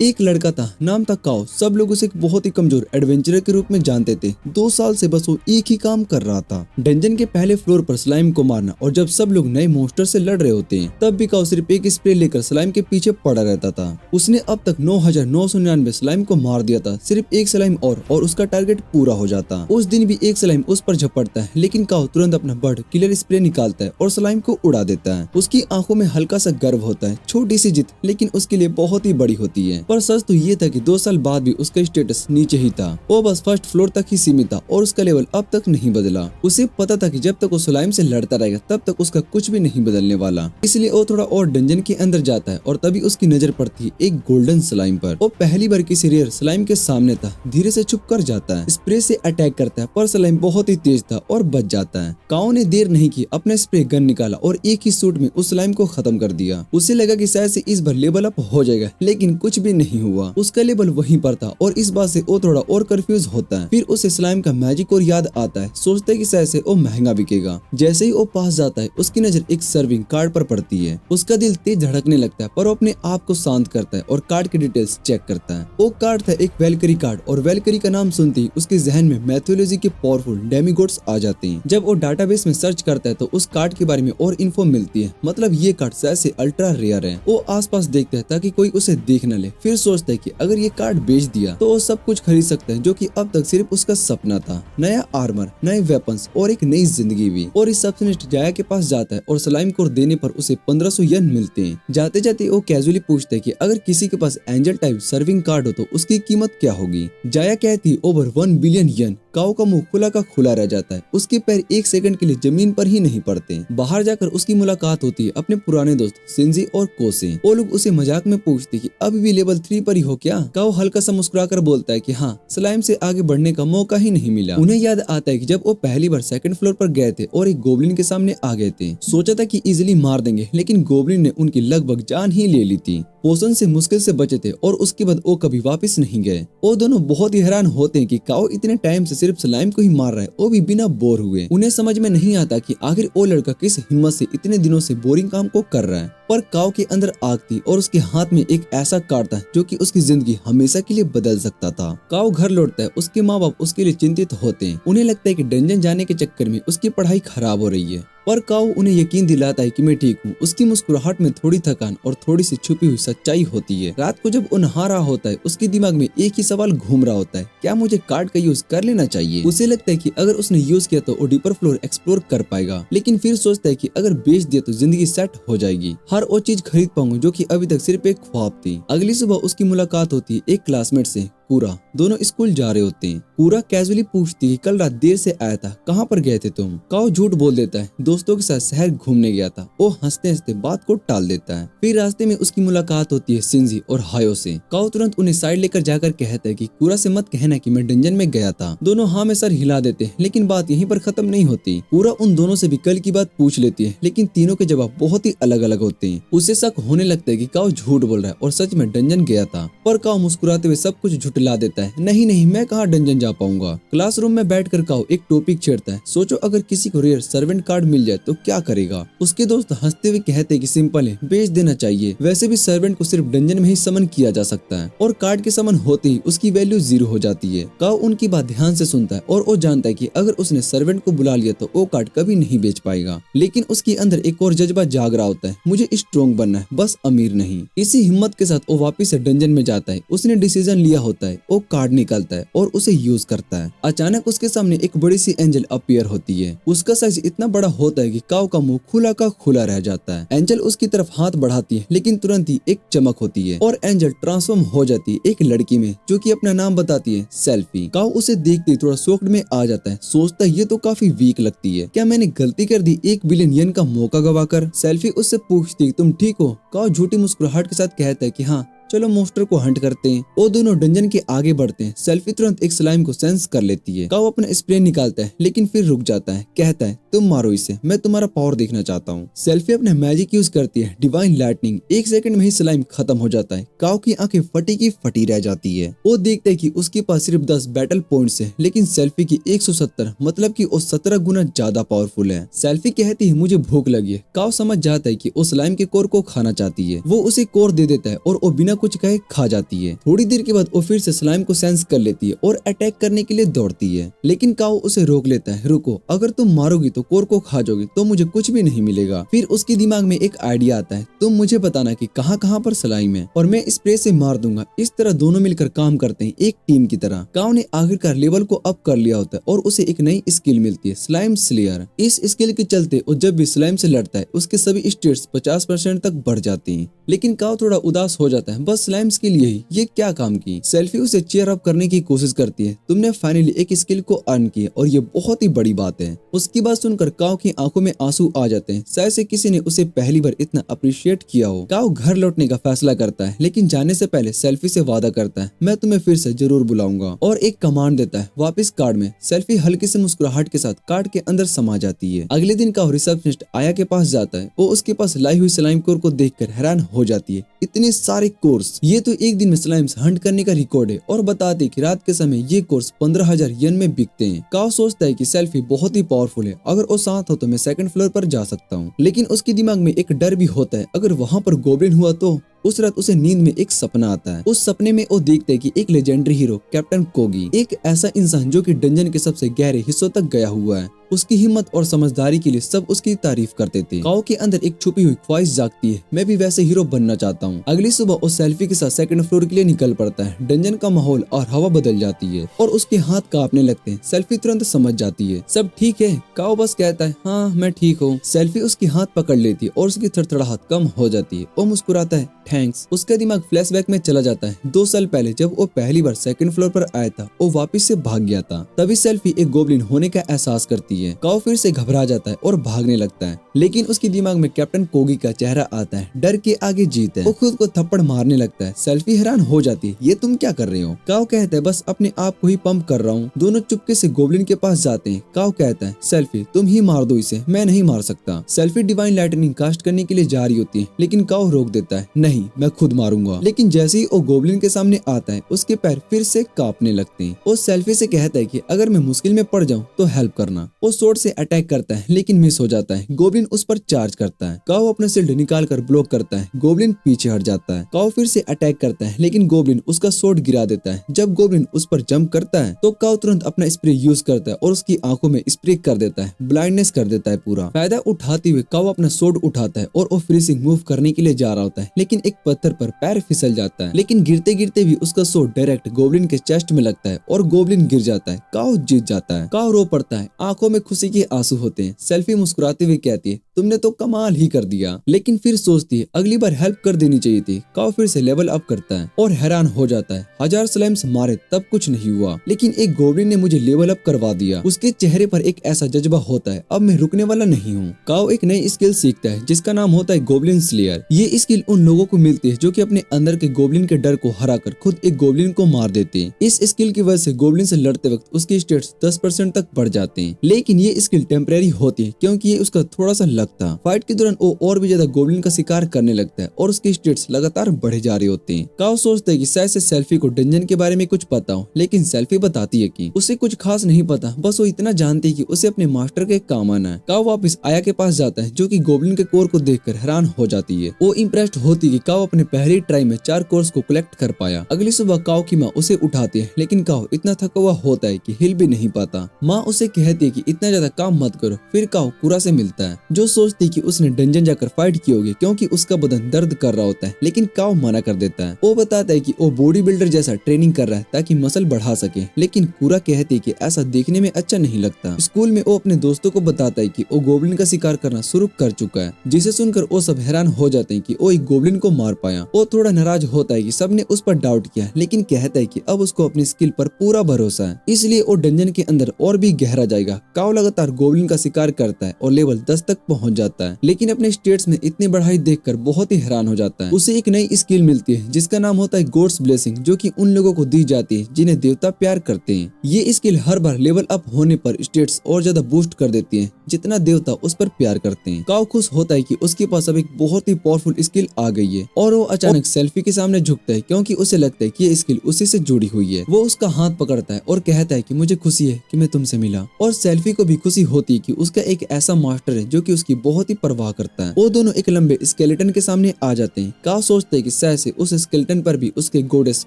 एक लड़का था, नाम था काओ। सब लोग उसे एक बहुत ही कमजोर एडवेंचरर के रूप में जानते थे। 2 साल से बस वो एक ही काम कर रहा था, डंजन के पहले फ्लोर पर स्लाइम को मारना। और जब सब लोग नए मॉन्स्टर से लड़ रहे होते हैं, तब भी काओ सिर्फ एक स्प्रे लेकर स्लाइम के पीछे पड़ा रहता था। उसने अब तक 9,999 स्लाइम को मार दिया था। सिर्फ एक स्लाइम और उसका टारगेट पूरा हो जाता। उस दिन भी एक स्लाइम उस पर झपटता है, लेकिन काओ तुरंत अपना बर्ड किलर स्प्रे निकालता है और स्लाइम को उड़ा देता है। उसकी आंखों में हल्का सा गर्व होता है, छोटी सी जीत लेकिन उसके लिए बहुत ही बड़ी होती है। पर सच तो ये था कि 2 साल बाद भी उसका स्टेटस नीचे ही था। वो बस फर्स्ट फ्लोर तक ही सीमित था और उसका लेवल अब तक नहीं बदला। उसे पता था कि जब तक वो स्लाइम से लड़ता रहेगा तब तक उसका कुछ भी नहीं बदलने वाला। इसलिए वो थोड़ा और डंजन के अंदर जाता है और तभी उसकी नजर पड़ती है एक गोल्डन स्लाइम पर। वो पहली बार किसी रेयर स्लाइम के सामने था। धीरे से छुप कर जाता है, स्प्रे से अटैक करता है, पर स्लाइम बहुत ही तेज था और बच जाता है। काओ ने देर नहीं की, अपना स्प्रे गन निकाला और एक ही शॉट में उस स्लाइम को खत्म कर दिया। उसे लगा कि शायद से इस बार लेवल अप हो जाएगा, लेकिन कुछ भी नहीं हुआ। उसका लेवल वहीं पर था और इस बात से वो थोड़ा और कंफ्यूज होता है। फिर उसे स्लाइम का मैजिक और याद आता है। सोचता है कि शायद से वो महंगा बिकेगा। जैसे ही वो पास जाता है, उसकी नजर एक सर्विंग कार्ड पर पड़ती है। उसका दिल तेज धड़कने लगता है, पर वो अपने आप को शांत करता है और कार्ड की डिटेल्स चेक करता है। वो कार्ड था एक वेलकरी कार्ड और वेलकरी का नाम सुनते ही उसके जहन में मैथोलॉजी के पावरफुल डेमीगॉड्स आ जाते हैं। जब वो डाटाबेस में सर्च करता है तो उस कार्ड के बारे में और इन्फो मिलती है। मतलब ये कार्ड शायद से अल्ट्रा रेयर है। वो आसपास देखता है ताकि कोई उसे देख न ले। फिर सोचता है कि अगर ये कार्ड बेच दिया तो वो सब कुछ खरीद सकता है जो कि अब तक सिर्फ उसका सपना था। नया आर्मर, नए वेपन्स और एक नई जिंदगी भी। और इस रिसेप्शनिस्ट जाया के पास जाता है और स्लाइम कोर देने पर उसे 1500 येन मिलते हैं। जाते जाते वो कैजुअली पूछता है कि अगर किसी के पास एंजल टाइप सर्विंग कार्ड हो तो उसकी कीमत क्या होगी। जाया कहती ओवर 1 बिलियन येन। काओ का मुंह खुला का खुला रह जाता है। उसके पैर एक सेकंड के लिए जमीन पर ही नहीं पड़ते। बाहर जाकर उसकी मुलाकात होती है अपने पुराने दोस्त सिंजी और को से। वो लोग उसे मजाक में पूछते कि अभी भी लेवल 3 पर ही हो क्या। काओ हल्का सा मुस्कुराकर बोलता है कि हाँ, स्लाइम से आगे बढ़ने का मौका ही नहीं मिला। उन्हें याद आता है कि जब वो पहली बार सेकंड फ्लोर पर गए थे और एक गोब्लिन के सामने आ गए थे। सोचा था कि इजिली मार देंगे, लेकिन गोब्लिन ने उनकी लगभग जान ही ले ली थी। पोषण से मुश्किल से बचे थे और उसके बाद वो कभी वापस नहीं गए। वो दोनों बहुत ही हैरान होते हैं कि काओ इतने टाइम से सिर्फ स्लाइम को ही मार रहा है, वो भी बिना बोर हुए। उन्हें समझ में नहीं आता कि आखिर वो लड़का किस हिम्मत से इतने दिनों से बोरिंग काम को कर रहा है। पर काओ के अंदर आग थी और उसके हाथ में एक ऐसा कार्ड था जो कि उसकी जिंदगी हमेशा के लिए बदल सकता था। काओ घर लौटता है। उसके माँ बाप उसके लिए चिंतित होते हैं। उन्हें लगता है कि डंजन जाने के चक्कर में उसकी पढ़ाई खराब हो रही है, पर काओ उन्हें यकीन दिलाता है कि मैं ठीक हूँ। उसकी मुस्कुराहट में थोड़ी थकान और थोड़ी सी छुपी हुई सच्चाई होती है। रात को जब वो नहा रहा होता है, उसके दिमाग में एक ही सवाल घूम रहा होता है, क्या मुझे कार्ड का यूज कर लेना चाहिए। उसे लगता है कि अगर उसने यूज किया तो वो डीपर फ्लोर एक्सप्लोर कर पाएगा, लेकिन फिर सोचता है कि अगर बेच दिया तो जिंदगी सेट हो जाएगी। हर वो चीज खरीद पाऊंगा जो कि अभी तक सिर्फ एक ख्वाब थी। अगली सुबह उसकी मुलाकात होती है एक क्लासमेट से, पूरा। दोनों स्कूल जा रहे होते हैं। पूरा कैजुअली पूछती है कल रात देर से आया था, कहाँ पर गए थे तुम। काओ झूठ बोल देता है, दोस्तों के साथ शहर घूमने गया था। वो हंसते हंसते बात को टाल देता है। फिर रास्ते में उसकी मुलाकात होती है सिंजी और हायो से। काओ तुरंत उन्हें साइड लेकर जाकर कहता है कि पूरा से मत कहना कि मैं डंजन में गया था। दोनों हाँ में सर हिला देते हैं, लेकिन बात यहीं पर खत्म नहीं होती। पूरा उन दोनों से भी कल की बात पूछ लेती है, लेकिन तीनों के जवाब बहुत ही अलग अलग होते हैं। उसे शक होने लगता है कि काओ झूठ बोल रहा है और सच में डंजन गया था। पर काओ मुस्कुराते हुए सब कुछ झुठला देता है, नहीं, मैं कहाँ डंजन जा पाऊंगा। क्लासरूम में बैठकर काओ एक टॉपिक छेड़ता है, सोचो अगर किसी को रेयर सर्वेंट कार्ड मिल जाए तो क्या करेगा। उसके दोस्त हंसते हुए कहते हैं कि सिंपल है, बेच देना चाहिए। वैसे भी सर्वेंट को सिर्फ डंजन में ही समन किया जा सकता है और कार्ड के समन होते ही उसकी वैल्यू 0 हो जाती है। काओ उनकी बात ध्यान से सुनता है और वो जानता है कि अगर उसने सर्वेंट को बुला लिया तो वो कार्ड कभी नहीं बेच पाएगा। लेकिन उसके अंदर एक और जज्बा जाग रहा होता है, मुझे स्ट्रॉन्ग बनना है, बस अमीर नहीं। इसी हिम्मत के साथ वो वापिस से डंजन में जाता है। उसने डिसीजन लिया होता है। वो कार्ड निकालता है और उसे यूज करता है। अचानक उसके सामने एक बड़ी सी एंजल अपीयर होती है। उसका साइज इतना बड़ा होता है कि काओ का मुंह खुला का खुला रह जाता है। एंजल उसकी तरफ हाथ बढ़ाती है, लेकिन तुरंत ही एक चमक होती है और एंजल ट्रांसफॉर्म हो जाती है एक लड़की में जो कि अपना नाम बताती है सेल्फी। काओ उसे देखते ही थोड़ा शॉक्ड में आ जाता है। सोचता है ये तो काफी वीक लगती है, क्या मैंने गलती कर दी 1 बिलियन येन का मौका गवाकर। सेल्फी उससे पूछती तुम ठीक हो। काओ झूठी मुस्कुराहट के साथ कहता है कि हाँ, चलो मॉन्स्टर को हंट करते हैं। वो दोनों डंजन के आगे बढ़ते हैं। सेल्फी तुरंत एक स्लाइम को सेंस कर लेती है। काओ अपना स्प्रे निकालता है, लेकिन फिर रुक जाता है। कहता है तुम मारो इसे, मैं तुम्हारा पावर देखना चाहता हूँ। सेल्फी अपने मैजिक यूज करती है, डिवाइन लाइटनिंग। 1 सेकंड में ही स्लाइम खत्म हो जाता है। काओ की आंखें फटी की फटी रह जाती है। वो देखता है कि उसके पास सिर्फ 10 बैटल पॉइंट्स है, लेकिन सेल्फी की 170, मतलब कि वो 17 गुना ज्यादा पावरफुल है। सेल्फी कहती है मुझे भूख लगी है। काओ समझ जाता है कि वो स्लाइम के कोर को खाना चाहती है। वो उसे कोर दे देता है और वो बिना कुछ कहे खा जाती है। थोड़ी देर के बाद वो फिर से स्लाइम को सेंस कर लेती है और अटैक करने के लिए दौड़ती है, लेकिन काओ उसे रोक लेता है। रुको, अगर तुम मारोगी तो कोर को खा जाओगी तो मुझे कुछ भी नहीं मिलेगा। फिर उसके दिमाग में एक आइडिया आता है, तुम मुझे बताना कि कहाँ कहाँ पर स्लाइम है और मैं स्प्रे से मार दूंगा। इस तरह दोनों मिलकर काम करते हैं एक टीम की तरह। काओ ने आखिरकार लेवल को अप कर लिया होता है और उसे एक नई स्किल मिलती है, स्लाइम स्लेयर। इस स्किल के चलते वो जब भी स्लाइम से लड़ता है उसके सभी स्टेट्स 50% तक बढ़ जाती हैं। लेकिन काओ थोड़ा उदास हो जाता है, बस स्लाइम्स के लिए ही ये क्या काम की। सेल्फी उसे चीयर अप करने की कोशिश करती है, तुमने फाइनली एक स्किल को अर्न किया और ये बहुत ही बड़ी बात है। उसकी बात सुनकर काओ की आंखों में आंसू आ जाते हैं, शायद से किसी ने उसे पहली बार इतना अप्रिशिएट किया हो। काओ घर लौटने का फैसला करता है, लेकिन जाने से पहले सेल्फी से वादा करता है, मैं तुम्हें फिर से जरूर बुलाऊंगा, और एक कमांड देता है वापस कार्ड में। सेल्फी हल्की से मुस्कुराहट के साथ कार्ड के अंदर समा जाती है। अगले दिन काओ रिसेप्शनिस्ट आया के पास जाता है। वो उसके पास लाई हुई स्लाइम कोर को देखकर हैरान हो जाती है, इतने सारे कोर्स, ये तो एक दिन में स्लाइम्स हंट करने का रिकॉर्ड है, और बताते कि रात के समय ये कोर्स 15,000 येन में बिकते हैं। काओ सोचता है कि सेल्फी बहुत ही पावरफुल है, अगर वो साथ हो तो मैं सेकंड फ्लोर पर जा सकता हूँ। लेकिन उसके दिमाग में एक डर भी होता है, अगर वहाँ पर गोब्लिन हुआ तो। उस रात उसे नींद में एक सपना आता है। उस सपने में वो देखते है कि एक लेजेंडरी हीरो कैप्टन कोगी, एक ऐसा इंसान जो कि डंजन के सबसे गहरे हिस्सों तक गया हुआ है। उसकी हिम्मत और समझदारी के लिए सब उसकी तारीफ करते थे। काओ के अंदर एक छुपी हुई ख्वाहिश जागती है, मैं भी वैसे हीरो बनना चाहता हूँ। अगली सुबह वो सेल्फी के साथ सेकंड फ्लोर के लिए निकल पड़ता है। डंजन का माहौल और हवा बदल जाती है और उसके हाथ कांपने लगते हैं। सेल्फी तुरंत समझ जाती है, सब ठीक है। काओ बस कहता है, हाँ मैं ठीक हूँ। सेल्फी उसकी हाथ पकड़ लेती है और उसकी थरथराहट कम हो जाती है। वो मुस्कुराता है, थैंक्स। उसका दिमाग फ्लैशबैक में चला जाता है 2 साल पहले जब वो पहली बार सेकंड फ्लोर पर आया था। वो वापस से भाग गया था। तभी सेल्फी एक गोब्लिन होने का एहसास करती है। काओ फिर से घबरा जाता है और भागने लगता है, लेकिन उसके दिमाग में कैप्टन कोगी का चेहरा आता है। डर के आगे जीत है। वो खुद को थप्पड़ मारने लगता है। सेल्फी हैरान हो जाती है, ये तुम क्या कर रहे हो? काओ कहता है, बस अपने आप को ही पंप कर रहा हूँ। दोनों चुपके से गोब्लिन के पास जाते हैं। काओ कहता है, सेल्फी तुम ही मार दो इसे, मैं नहीं मार सकता। सेल्फी डिवाइन लाइटनिंग कास्ट करने के लिए जा रही होती है, लेकिन काओ रोक देता है, नहीं मैं खुद मारूंगा। लेकिन जैसे ही वो गोब्लिन के सामने आता है उसके पैर फिर से कांपने लगते हैं। वो सेल्फी से कहता है कि अगर मैं मुश्किल में पड़ जाऊं तो हेल्प करना। वो स्वॉर्ड से अटैक करता है लेकिन मिस हो जाता है। गोब्लिन उस पर चार्ज करता है। काओ अपना शील्ड निकाल कर ब्लॉक करता है। गोब्लिन पीछे हट जाता है। काओ फिर से अटैक करता है लेकिन गोब्लिन उसका स्वॉर्ड गिरा देता है। जब गोब्लिन उस पर जंप करता है तो काओ तुरंत अपना स्प्रे यूज करता है और उसकी आंखों में स्प्रे कर देता है, ब्लाइंडनेस कर देता है पूरा। फायदा उठाते हुए काओ अपना स्वॉर्ड उठाता है और वो फ्रीजिंग मूव करने के लिए जा रहा होता है, लेकिन एक पत्थर पर पैर फिसल जाता है। लेकिन गिरते गिरते भी उसका स्वॉर्ड डायरेक्ट गोब्लिन के चेस्ट में लगता है और गोब्लिन गिर जाता है। काओ जीत जाता है। काओ रो पड़ता है, आंखों में खुशी के आंसू होते हैं। सेल्फी मुस्कुराते हुए कहती है, तुमने तो कमाल ही कर दिया। लेकिन फिर सोचती है अगली बार हेल्प कर देनी चाहिए थी। काओ फिर से लेवल अप करता है और हैरान हो जाता है, 1000 स्लाइम्स मारे तब कुछ नहीं हुआ, लेकिन एक गोब्लिन ने मुझे लेवल अप करवा दिया। उसके चेहरे पर एक ऐसा जज्बा होता है, अब मैं रुकने वाला नहीं हूँ। काओ एक नई स्किल सीखता है जिसका नाम होता है गोब्लिन स्लेयर। ये स्किल उन लोगों को मिलती है जो कि अपने अंदर के गोब्लिन के डर को हराकर खुद एक गोब्लिन को मार देते हैं। इस स्किल की वजह से गोब्लिन से लड़ते वक्त उसके स्टेट्स 10% तक बढ़ जाते हैं। लेकिन ये स्किल टेम्परेरी होती है क्योंकि ये उसका थोड़ा सा लक था। फाइट के दौरान वो और भी ज्यादा गोब्लिन का शिकार करने लगता है और उसके स्टेट्स लगातार बढ़े जा रहे होते हैं। काओ सोचता है कि शायद से सेल्फी को डंजन के बारे में कुछ पता हो, लेकिन सेल्फी बताती है कि उसे कुछ खास नहीं पता, बस वो इतना जानती है कि उसे अपने मास्टर के काम आना है। काओ वापस आया के पास जाता है जो कि गोब्लिन के कोर को देखकर हैरान हो जाती है। वो इम्प्रेस्ड होती है कि काओ अपने पहली ट्राई में 4 कोर्स को कलेक्ट कर पाया। अगली सुबह काओ की माँ उसे उठाती है, लेकिन काओ इतना थका हुआ होता है कि हिल भी नहीं पाता। माँ उसे कहती है कि इतना ज्यादा काम मत करो। फिर काओ कुरा से मिलता है जो सोचती है कि उसने डंजन जाकर फाइट की होगी क्योंकि उसका बदन दर्द कर रहा होता है, लेकिन काओ मना कर देता है। वो बताता है कि वो बॉडी बिल्डर जैसा ट्रेनिंग कर रहा है ताकि मसल बढ़ा सके, लेकिन कुरा कहती है कि ऐसा देखने में अच्छा नहीं लगता। स्कूल में वो अपने दोस्तों को बताता है कि वो गोब्लिन का शिकार करना शुरू कर चुका है, जिसे सुनकर वो सब हैरान हो जाते हैं कि वो एक गोब्लिन को मार पाया। वो थोड़ा नाराज होता है कि सबने उस पर डाउट किया, लेकिन कहता है कि अब उसको अपनी स्किल पर पूरा भरोसा है, इसलिए वो डंजन के अंदर और भी गहरा जाएगा। काओ लगातार गोब्लिन का शिकार करता है और लेवल 10 तक पहुंच जाता है, लेकिन अपने स्टेट्स में इतनी बढ़ाई देखकर बहुत ही हैरान हो जाता है। उसे एक नई स्किल मिलती है जिसका नाम होता है गॉड्स ब्लेसिंग, जो कि उन लोगों को दी जाती है जिन्हें देवता प्यार करते हैं। ये स्किल हर बार लेवल अप होने पर स्टेट्स और ज्यादा बूस्ट कर देती है जितना देवता उस पर प्यार करते हैं। काओ खुश होता है कि उसके पास अब एक बहुत ही पावरफुल स्किल आ गई है। और वो अचानक सेल्फी के सामने झुकता है क्योंकि उसे लगता है कि ये स्किल उसी से जुड़ी हुई है। वो उसका हाथ पकड़ता है और कहता है कि मुझे खुशी है कि मैं तुमसे मिला। और सेल्फी को भी खुशी होती है कि उसका एक ऐसा मास्टर है जो कि उसकी बहुत ही परवाह करता है। वो दोनों एक लंबे स्केलेटन के सामने आ जाते हैं। काव सोचते है कि शायद से उस स्केलेटन पर भी उसके गॉडेस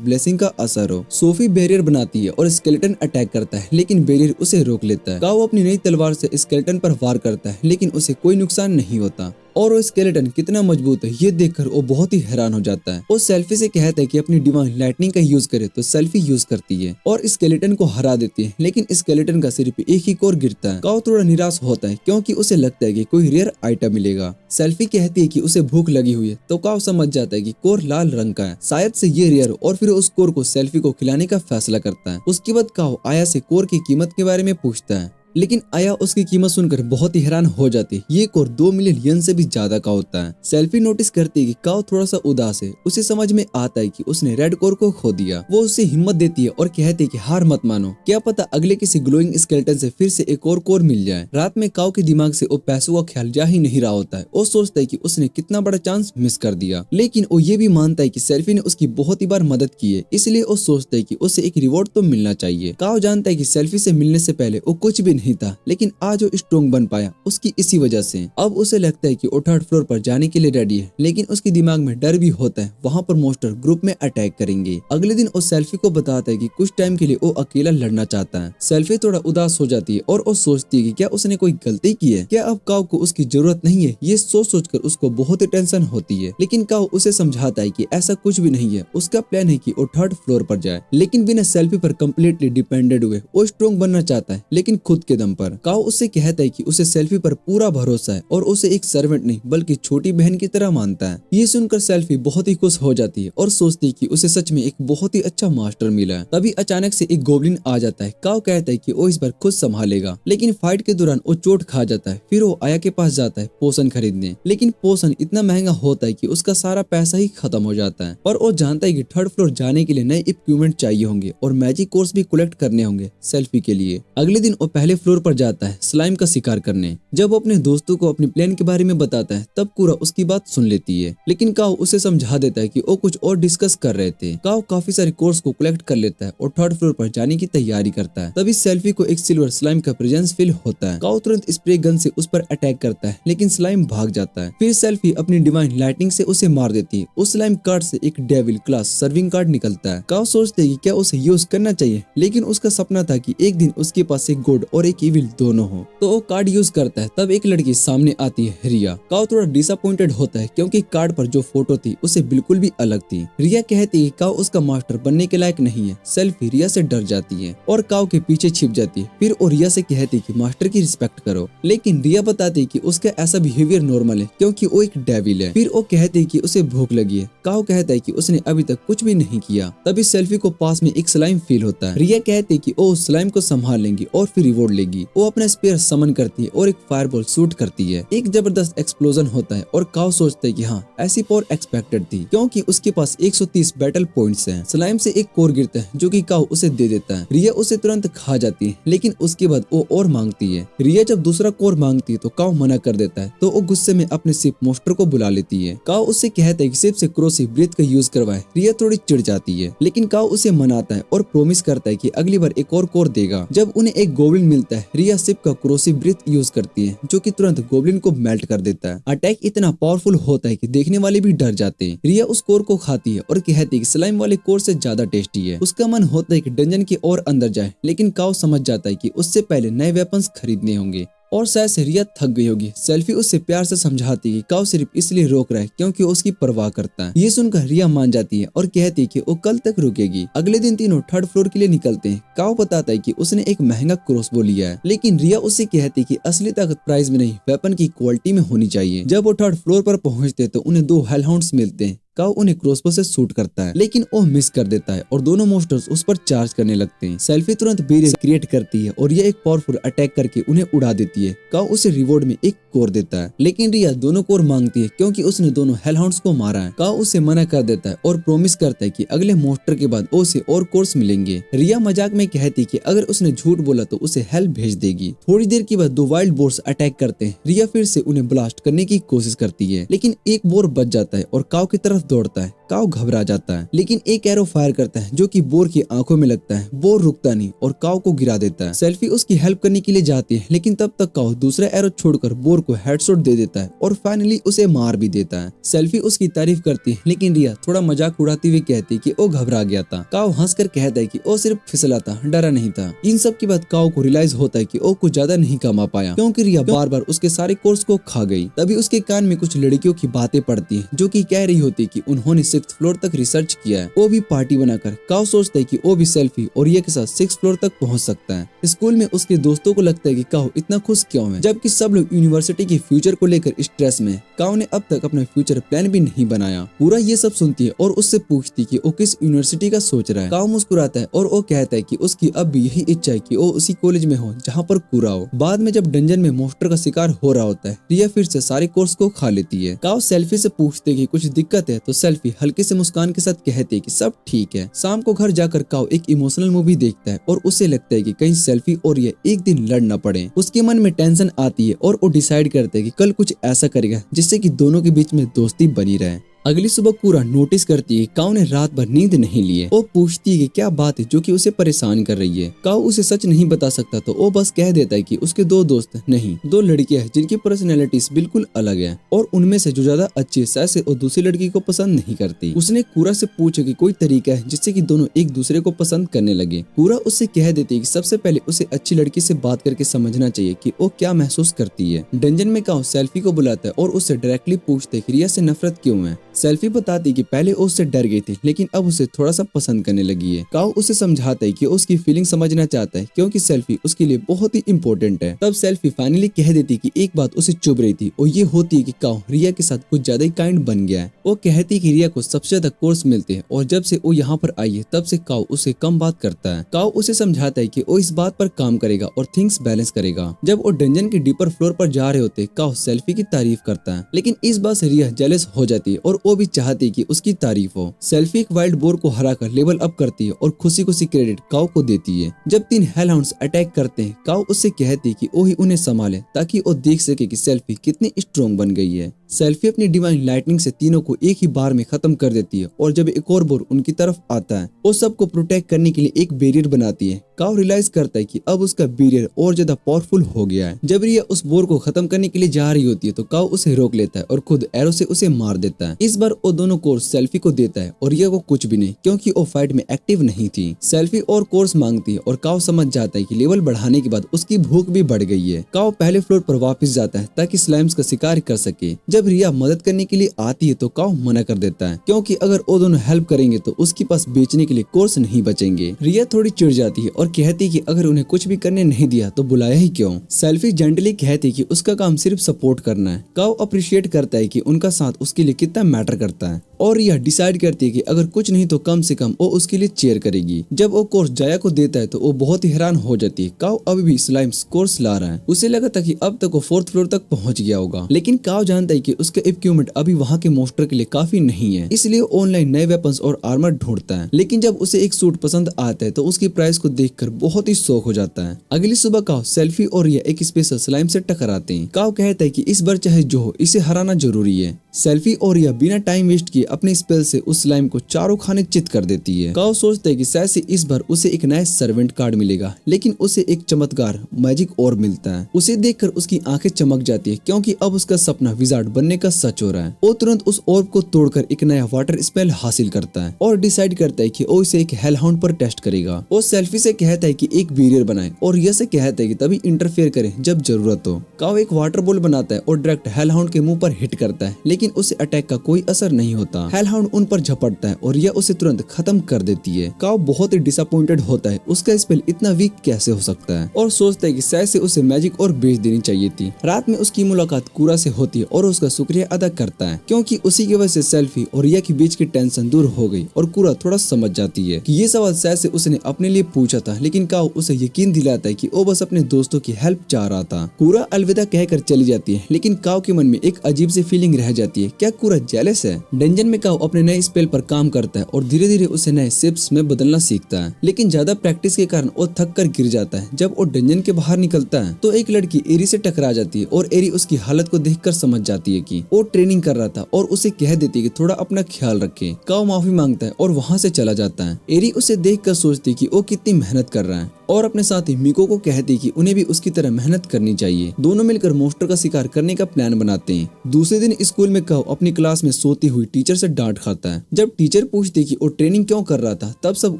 ब्लेसिंग का असर हो। सोफी बैरियर बनाती है और स्केलेटन अटैक करता है, लेकिन बैरियर उसे रोक लेता है। काव अपनी नई तलवार से स्केलेटन पर वार करता है, लेकिन उसे कोई नुकसान नहीं होता। और वो स्केलेटन कितना मजबूत है ये देखकर वो बहुत ही हैरान हो जाता है। वो सेल्फी से कहता है कि अपनी डिवाइन लाइटनिंग का यूज करे, तो सेल्फी यूज करती है और स्केलेटन को हरा देती है, लेकिन स्केलेटन का सिर्फ एक ही कोर गिरता है। काव थोड़ा निराश होता है क्योंकि उसे लगता है कि कोई रेयर आइटम मिलेगा। सेल्फी कहती है कि उसे भूख लगी हुई है, तो काव समझ जाता है कि कोर लाल रंग का है, शायद से ये रेयर, और फिर उस कोर को सेल्फी को खिलाने का फैसला करता है। उसके बाद काव आया से कोर की कीमत के बारे में पूछता है, लेकिन आया उसकी कीमत सुनकर बहुत ही हैरान हो जाती है। ये कोर 2 मिलियन यन से भी ज्यादा का होता है। सेल्फी नोटिस करती है कि काव थोड़ा सा उदास है। उसे समझ में आता है कि उसने रेड कोर को खो दिया। वो उसे हिम्मत देती है और कहती है कि हार मत मानो, क्या पता अगले किसी ग्लोइंग स्केलेटन से फिर से एक और कोर मिल जाए। रात में काव के दिमाग से वो पैसों का ख्याल जा ही नहीं रहा होता है। वो सोचता है कि उसने कितना बड़ा चांस मिस कर दिया, लेकिन वो ये भी मानता है कि सेल्फी ने उसकी बहुत ही बार मदद की है, इसलिए वो सोचता है कि उसे एक रिवॉर्ड तो मिलना चाहिए। काव जानता है कि सेल्फी से मिलने से पहले वो कुछ भी नहीं था, लेकिन आज वो स्ट्रॉन्ग बन पाया उसकी इसी वजह से। अब उसे लगता है कि वो 3rd फ्लोर पर जाने के लिए रेडी है, लेकिन उसके दिमाग में डर भी होता है वहाँ पर मॉन्स्टर ग्रुप में अटैक करेंगे। अगले दिन वो सेल्फी को बताता है कि कुछ टाइम के लिए वो अकेला लड़ना चाहता है। सेल्फी थोड़ा उदास हो जाती है और वो सोचती है कि क्या उसने कोई गलती की है, क्या अब काव को उसकी जरूरत नहीं है। ये सोच कर उसको बहुत ही टेंशन होती है, लेकिन काव उसे समझाता है कि ऐसा कुछ भी नहीं है। उसका प्लान है कि वो 3rd फ्लोर पर जाए, लेकिन बिना सेल्फी पर कम्प्लीटली डिपेंडेंट हुए वो स्ट्रॉन्ग बनना चाहता है, लेकिन खुद के दम पर। काव उससे कहता है कि उसे सेल्फी पर पूरा भरोसा है और उसे एक सर्वेंट नहीं बल्कि छोटी बहन की तरह मानता है। ये सुनकर सेल्फी बहुत ही खुश हो जाती है और सोचती है कि उसे सच में एक बहुत ही अच्छा मास्टर मिला है। तभी अचानक से एक गोब्लिन आ जाता है। काव कहता है कि वो इस बार खुद संभालेगा, लेकिन फाइट के दौरान वो चोट खा जाता है। फिर वो आया के पास जाता है पोशन खरीदने, लेकिन पोशन इतना महंगा होता है कि उसका सारा पैसा ही खत्म हो जाता है। और वो जानता है कि 3rd फ्लोर जाने के लिए नए इक्विपमेंट चाहिए होंगे और मैजिक कोर्स भी कलेक्ट करने होंगे सेल्फी के लिए। अगले दिन वो पहले फ्लोर पर जाता है स्लाइम का शिकार करने। जब वो अपने दोस्तों को अपने प्लान के बारे में बताता है तब कुरा उसकी बात सुन लेती है, लेकिन काव उसे समझा देता है कि वो कुछ और डिस्कस कर रहे थे। काव काफी सारे कोर्स को कलेक्ट कर लेता है और 3rd फ्लोर पर जाने की तैयारी करता है। तभी सेल्फी को एक सिल्वर स्लाइम का प्रेजेंस फील होता है। काव तुरंत स्प्रे गन से उस पर अटैक करता है, लेकिन स्लाइम भाग जाता है। फिर सेल्फी अपनी डिवाइन लाइटनिंग से उसे मार देती है। उस स्लाइम कार्ड से एक डेविल क्लास सर्विंग कार्ड निकलता है। काव सोचते है कि क्या उसे यूज करना चाहिए, लेकिन उसका सपना था कि एक दिन उसके पास एक गॉड और एक इविल दोनों हो, तो वो कार्ड यूज करता है। तब एक लड़की सामने आती है, रिया। काव थोड़ा डिसअपॉइंटेड होता है क्योंकि कार्ड पर जो फोटो थी उसे बिल्कुल भी अलग थी। रिया कहती है काव उसका मास्टर बनने के लायक नहीं है। सेल्फी रिया से डर जाती है और काव के पीछे छिप जाती है। फिर वो रिया से कहती है कि मास्टर की रिस्पेक्ट करो, लेकिन रिया बताती है कि उसका ऐसा बिहेवियर नॉर्मल है क्योंकि वो एक डेविल है। फिर वो कहती है कि उसे भूख लगी है। काव कहता है कि उसने अभी तक कुछ भी नहीं किया। तभी सेल्फी को पास में एक स्लाइम फील होता है। रिया कहती है कि वो उस स्लाइम को संभाल लेंगी और फिर रिवॉर्ड लेगी। वो अपना स्पेयर समन करती है और एक फायरबॉल शूट करती है। एक जबरदस्त एक्सप्लोजन होता है और काव सोचता है कि हाँ ऐसी पावर एक्सपेक्टेड थी क्योंकि उसके पास 130 बैटल पॉइंट्स हैं। स्लाइम से एक कोर गिरता है जो कि काव उसे दे देता है। रिया उसे तुरंत खा जाती है, लेकिन उसके बाद वो और मांगती है। रिया जब दूसरा कोर मांगती है तो काव मना कर देता है, तो वो गुस्से में अपने शिप मोस्टर को बुला लेती है। काव उससे कहता है कि शिप से क्रोसिव ब्रीथ का यूज करवाए। रिया थोड़ी चिढ़ जाती है, लेकिन काव उसे मनाता है और प्रॉमिस करता है कि अगली बार एक और कोर देगा। जब उन्हें एक गोब्लिन मिलता है, रिया शिप का क्रोसिव ब्रीथ यूज करती है जो कि तुरंत गोब्लिन को मेल्ट कर देता है। अटैक इतना पावरफुल होता है कि देखने वाले भी डर जाते हैं। रिया उस कोर को खाती है और कहती है कि स्लाइम वाले कोर से ज्यादा टेस्टी है। उसका मन होता है कि डंजन की और अंदर जाए, लेकिन काव समझ जाता है कि उससे पहले नए वेपन्स खरीदने होंगे और शायद से रिया थक गई होगी। सेल्फी उससे प्यार से समझाती है काव सिर्फ इसलिए रोक रहा है क्योंकि उसकी परवाह करता है। ये सुनकर रिया मान जाती है और कहती है कि वो कल तक रुकेगी। अगले दिन तीनों 3rd फ्लोर के लिए निकलते हैं। काव बताता है कि उसने एक महंगा क्रॉसबो लिया है, लेकिन रिया उससे कहती है कि असली ताकत प्राइस में नहीं वेपन की क्वालिटी में होनी चाहिए। जब वो 3rd फ्लोर पर पहुंचते तो उन्हें 2 हेलहाउंड्स मिलते हैं। काव उन्हें क्रॉसबो से शूट करता है, लेकिन वो मिस कर देता है और दोनों मॉन्स्टर्स उस पर चार्ज करने लगते हैं। सेल्फी तुरंत बैरियर क्रिएट करती है और यह एक पावरफुल अटैक करके उन्हें उड़ा देती है। काव उसे रिवॉर्ड में एक कोर देता है, लेकिन रिया दोनों कोर मांगती है क्योंकि उसने दोनों हेलहाउंड्स को मारा है। काव उसे मना कर देता है और प्रॉमिस करता है कि अगले मॉन्स्टर के बाद उसे और कोर्स मिलेंगे। रिया मजाक में कहती है कि अगर उसने झूठ बोला तो उसे हेल भेज देगी। थोड़ी देर के बाद 2 वाइल्ड बोर्स अटैक करते हैं। रिया फिर से उन्हें ब्लास्ट करने की कोशिश करती है, लेकिन एक बोर बच जाता है और काव की तरफ तरफ दौड़ता है। काव घबरा जाता है, लेकिन एक एरो फायर करता है जो कि बोर की आंखों में लगता है। बोर रुकता नहीं और काव को गिरा देता है। सेल्फी उसकी हेल्प करने के लिए जाती है, लेकिन तब तक काव दूसरा एरो छोड़कर बोर को हेडशॉट दे देता है और फाइनली उसे मार भी देता है। सेल्फी उसकी तारीफ करती है, लेकिन रिया थोड़ा मजाक उड़ाती हुई कहती है कि वो घबरा गया था। काव हंसकर कहता है कि वो सिर्फ फिसला था, डरा नहीं था। इन सब के बाद काव को रियलाइज होता है कि वो कुछ ज्यादा नहीं कमा पाया, क्योंकि रिया बार बार उसके सारे कोर्स को खा गई। तभी उसके कान में कुछ लड़कियों की बातें पड़ती है जो कि कह रही होती कि उन्होंने 6th फ्लोर तक रिसर्च किया है, वो भी पार्टी बनाकर। काव सोचता है कि वो भी सेल्फी और रिया के साथ 6th फ्लोर तक पहुंच सकता है। स्कूल में उसके दोस्तों को लगता है कि काव इतना खुश क्यों है, जबकि सब लोग यूनिवर्सिटी के फ्यूचर को लेकर स्ट्रेस में। काव ने अब तक अपना फ्यूचर प्लान भी नहीं बनाया। पूरा ये सब सुनती है और उससे पूछती कि वो किस यूनिवर्सिटी का सोच रहा है। काव मुस्कुराता है और वो कहता है कि उसकी अब भी यही इच्छा है कि वो उसी कॉलेज में हो जहाँ पर पूरा हो। बाद में जब डंजन में मॉन्स्टर का शिकार हो रहा होता है, रिया फिर से सारे कोर्स को खा लेती है। काव सेल्फी से पूछते कि कुछ दिक्कत है, तो सेल्फी हल्के से मुस्कान के साथ कहते कि सब ठीक है। शाम को घर जाकर काव एक इमोशनल मूवी देखता है और उसे लगता है कि कहीं सेल्फी और ये एक दिन लड़ न पड़े। उसके मन में टेंशन आती है और वो डिसाइड करता है कि कल कुछ ऐसा करेगा जिससे कि दोनों के बीच में दोस्ती बनी रहे। अगली सुबह पूरा नोटिस करती है काव ने रात भर नींद नहीं ली है। वो पूछती है कि क्या बात है जो कि उसे परेशान कर रही है। काव उसे सच नहीं बता सकता, तो वो बस कह देता है कि उसके 2 दोस्त नहीं, 2 लड़कियां हैं जिनकी पर्सनैलिटीज बिल्कुल अलग है और उनमें से जो ज्यादा अच्छी है शायद से वो दूसरी लड़की को पसंद नहीं करती। उसने कूरा से पूछा कि कोई तरीका है जिससे कि दोनों एक दूसरे को पसंद करने लगे। कूरा उससे कह देती है कि सबसे पहले उसे अच्छी लड़की से बात करके समझना चाहिए कि वो क्या महसूस करती है। डंजन में काव सेल्फी को बुलाता है और उससे डायरेक्टली पूछते है कि रिया से नफरत क्यों है। सेल्फी बताती कि पहले वो उससे डर गई थी, लेकिन अब उसे थोड़ा सा पसंद करने लगी है। काव उसे समझाता है कि उसकी फीलिंग समझना चाहता है, क्योंकि सेल्फी उसके लिए बहुत ही इम्पोर्टेंट है। तब सेल्फी फाइनली कह देती कि एक बात उसे चुभ रही थी और ये होती है कि काव रिया के साथ कुछ ज्यादा ही काइंड बन गया है। वो कहती कि रिया को सबसे ज्यादा कोर्स मिलते हैं और जब से वो यहाँ पर आई है तब से काव उसे कम बात करता है। काव उसे समझाता है कि वो इस बात पर काम करेगा और थिंग्स बैलेंस करेगा। जब वो डंजन के डीपर फ्लोर पर जा रहे होते, काव सेल्फी की तारीफ करता है, लेकिन इस बात से रिया जेलस हो जाती है और वो भी चाहती कि उसकी तारीफ हो। सेल्फी एक वाइल्ड बोर को हराकर लेवल अप करती है और खुशी खुशी क्रेडिट काव को देती है। जब 3 हेलहाउंड्स अटैक करते हैं, काव उससे कहती है कि वो ही उन्हें संभाले ताकि वो देख सके कि सेल्फी कितनी स्ट्रॉन्ग बन गई है। सेल्फी अपनी डिवाइन लाइटनिंग से तीनों को एक ही बार में खत्म कर देती है और जब एक और बोर उनकी तरफ आता है, वो सबको प्रोटेक्ट करने के लिए एक बैरियर बनाती है। काव रियलाइज करता है कि अब उसका बैरियर और ज्यादा पावरफुल हो गया है। जब रिया उस बोर को खत्म करने के लिए जा रही होती है तो काव उसे रोक लेता है और खुद एरो से उसे मार देता है। इस बार वो दोनों कोर्स सेल्फी को देता है और रिया को कुछ भी नहीं, क्योंकि वो फाइट में एक्टिव नहीं थी। सेल्फी और कोर्स मांगती है और काव समझ जाता है कि लेवल बढ़ाने के बाद उसकी भूख भी बढ़ गई है। काव पहले फ्लोर पर वापस जाता है ताकि स्लाइम्स का शिकार कर सके। जब रिया मदद करने के लिए आती है तो काव मना कर देता है, क्योंकि अगर वो दोनों हेल्प करेंगे तो उसके पास बेचने के लिए कोर्स नहीं बचेंगे। रिया थोड़ी चिढ़ जाती है और कहती है कि अगर उन्हें कुछ भी करने नहीं दिया तो बुलाया ही क्यों। सेल्फी जेंटली कहती है कि उसका काम सिर्फ सपोर्ट करना है। काव अप्रिशिएट करता है कि उनका साथ उसके लिए कितना मैटर करता है और यह डिसाइड करती है कि अगर कुछ नहीं तो कम से कम वो उसके लिए चेयर करेगी। जब वो कोर्स जाया को देता है तो वो बहुत ही हैरान हो जाती है। काव अभी भी स्लाइम्स कोर्स ला रहा है। उसे लगा था कि अब तक वो 4th फ्लोर तक पहुंच गया होगा, लेकिन काव जानता है कि उसका इक्विपमेंट अभी वहाँ के मॉन्स्टर के लिए काफी नहीं है, इसलिए ऑनलाइन नए वेपन्स और आर्मर ढूंढता है। लेकिन जब उसे एक सूट पसंद आता है तो उसकी प्राइस को देखकर बहुत ही शौक हो जाता है। अगली सुबह काव सेल्फी और रिया एक स्पेशल स्लाइम से टकराते हैं। काव कहता है कि इस बार चाहे जो हो इसे हराना जरूरी है। सेल्फी और रिया बिना टाइम वेस्ट किए अपने स्पेल से उस स्लाइम को चारों खाने चित कर देती है। काव सोचता है कि शायद से इस बार उसे एक नया सर्वेंट कार्ड मिलेगा, लेकिन उसे एक चमत्कार मैजिक ऑर्ब मिलता है। उसे देखकर उसकी आंखें चमक जाती है, क्योंकि अब उसका सपना विजार्ड बनने का सच हो रहा है। वो तुरंत उस ऑर्ब को तोड़कर एक नया वाटर स्पेल हासिल करता है और डिसाइड करता है कि वो इसे एक हेलहाउंड पर टेस्ट करेगा। वो सेल्फी से कहता है कि एक बैरियर बनाए और रिया से कहता है कि तभी इंटरफेयर करे जब जरूरत हो। काव एक वाटर बॉल बनाता है और डायरेक्ट हेलहाउंड के मुंह पर हिट करता है, लेकिन उसे अटैक का कोई असर नहीं होता। हेलहाउंड उन पर झपटता है और रिया उसे तुरंत खत्म कर देती है। काव बहुत ही डिसअपॉइंटेड होता है, उसका स्पेल इतना वीक कैसे हो सकता है, और सोचता है कि शायद से उसे मैजिक और बेच देनी चाहिए थी। रात में उसकी मुलाकात कूरा से होती है और उसका शुक्रिया अदा करता है, क्योंकि उसी की वजह से सेल्फी और रिया के बीच की टेंशन दूर हो गई और कूरा थोड़ा समझ जाती है कि ये सवाल शायद से उसने अपने लिए पूछा था, लेकिन काव उसे यकीन दिलाता है कि वो बस अपने दोस्तों की हेल्प चाह रहा था। कूरा अलविदा कहकर चली जाती है, लेकिन काव के मन में एक अजीब सी फीलिंग रह जाती है। क्या कूरा जेलस है? डंजन में काव अपने नए स्पेल पर काम करता है और धीरे धीरे उसे नए शेप्स में बदलना सीखता है, लेकिन ज्यादा प्रैक्टिस के कारण वो थक कर गिर जाता है। जब वो डंजन के बाहर निकलता है तो एक लड़की एरी से टकरा जाती है और एरी उसकी हालत को देखकर समझ जाती बताती है कि वो ट्रेनिंग कर रहा था और उसे कह देती है कि थोड़ा अपना ख्याल रखे। काओ माफी मांगता है और वहाँ से चला जाता है। एरी उसे देखकर सोचती कि वो कितनी मेहनत कर रहा है और अपने साथी मिको को कहती कि उन्हें भी उसकी तरह मेहनत करनी चाहिए। दोनों मिलकर मॉन्स्टर का शिकार करने का प्लान बनाते हैं। दूसरे दिन स्कूल में काओ अपनी क्लास में सोती हुई टीचर से डांट खाता है। जब टीचर पूछती कि वो ट्रेनिंग क्यों कर रहा था तब सब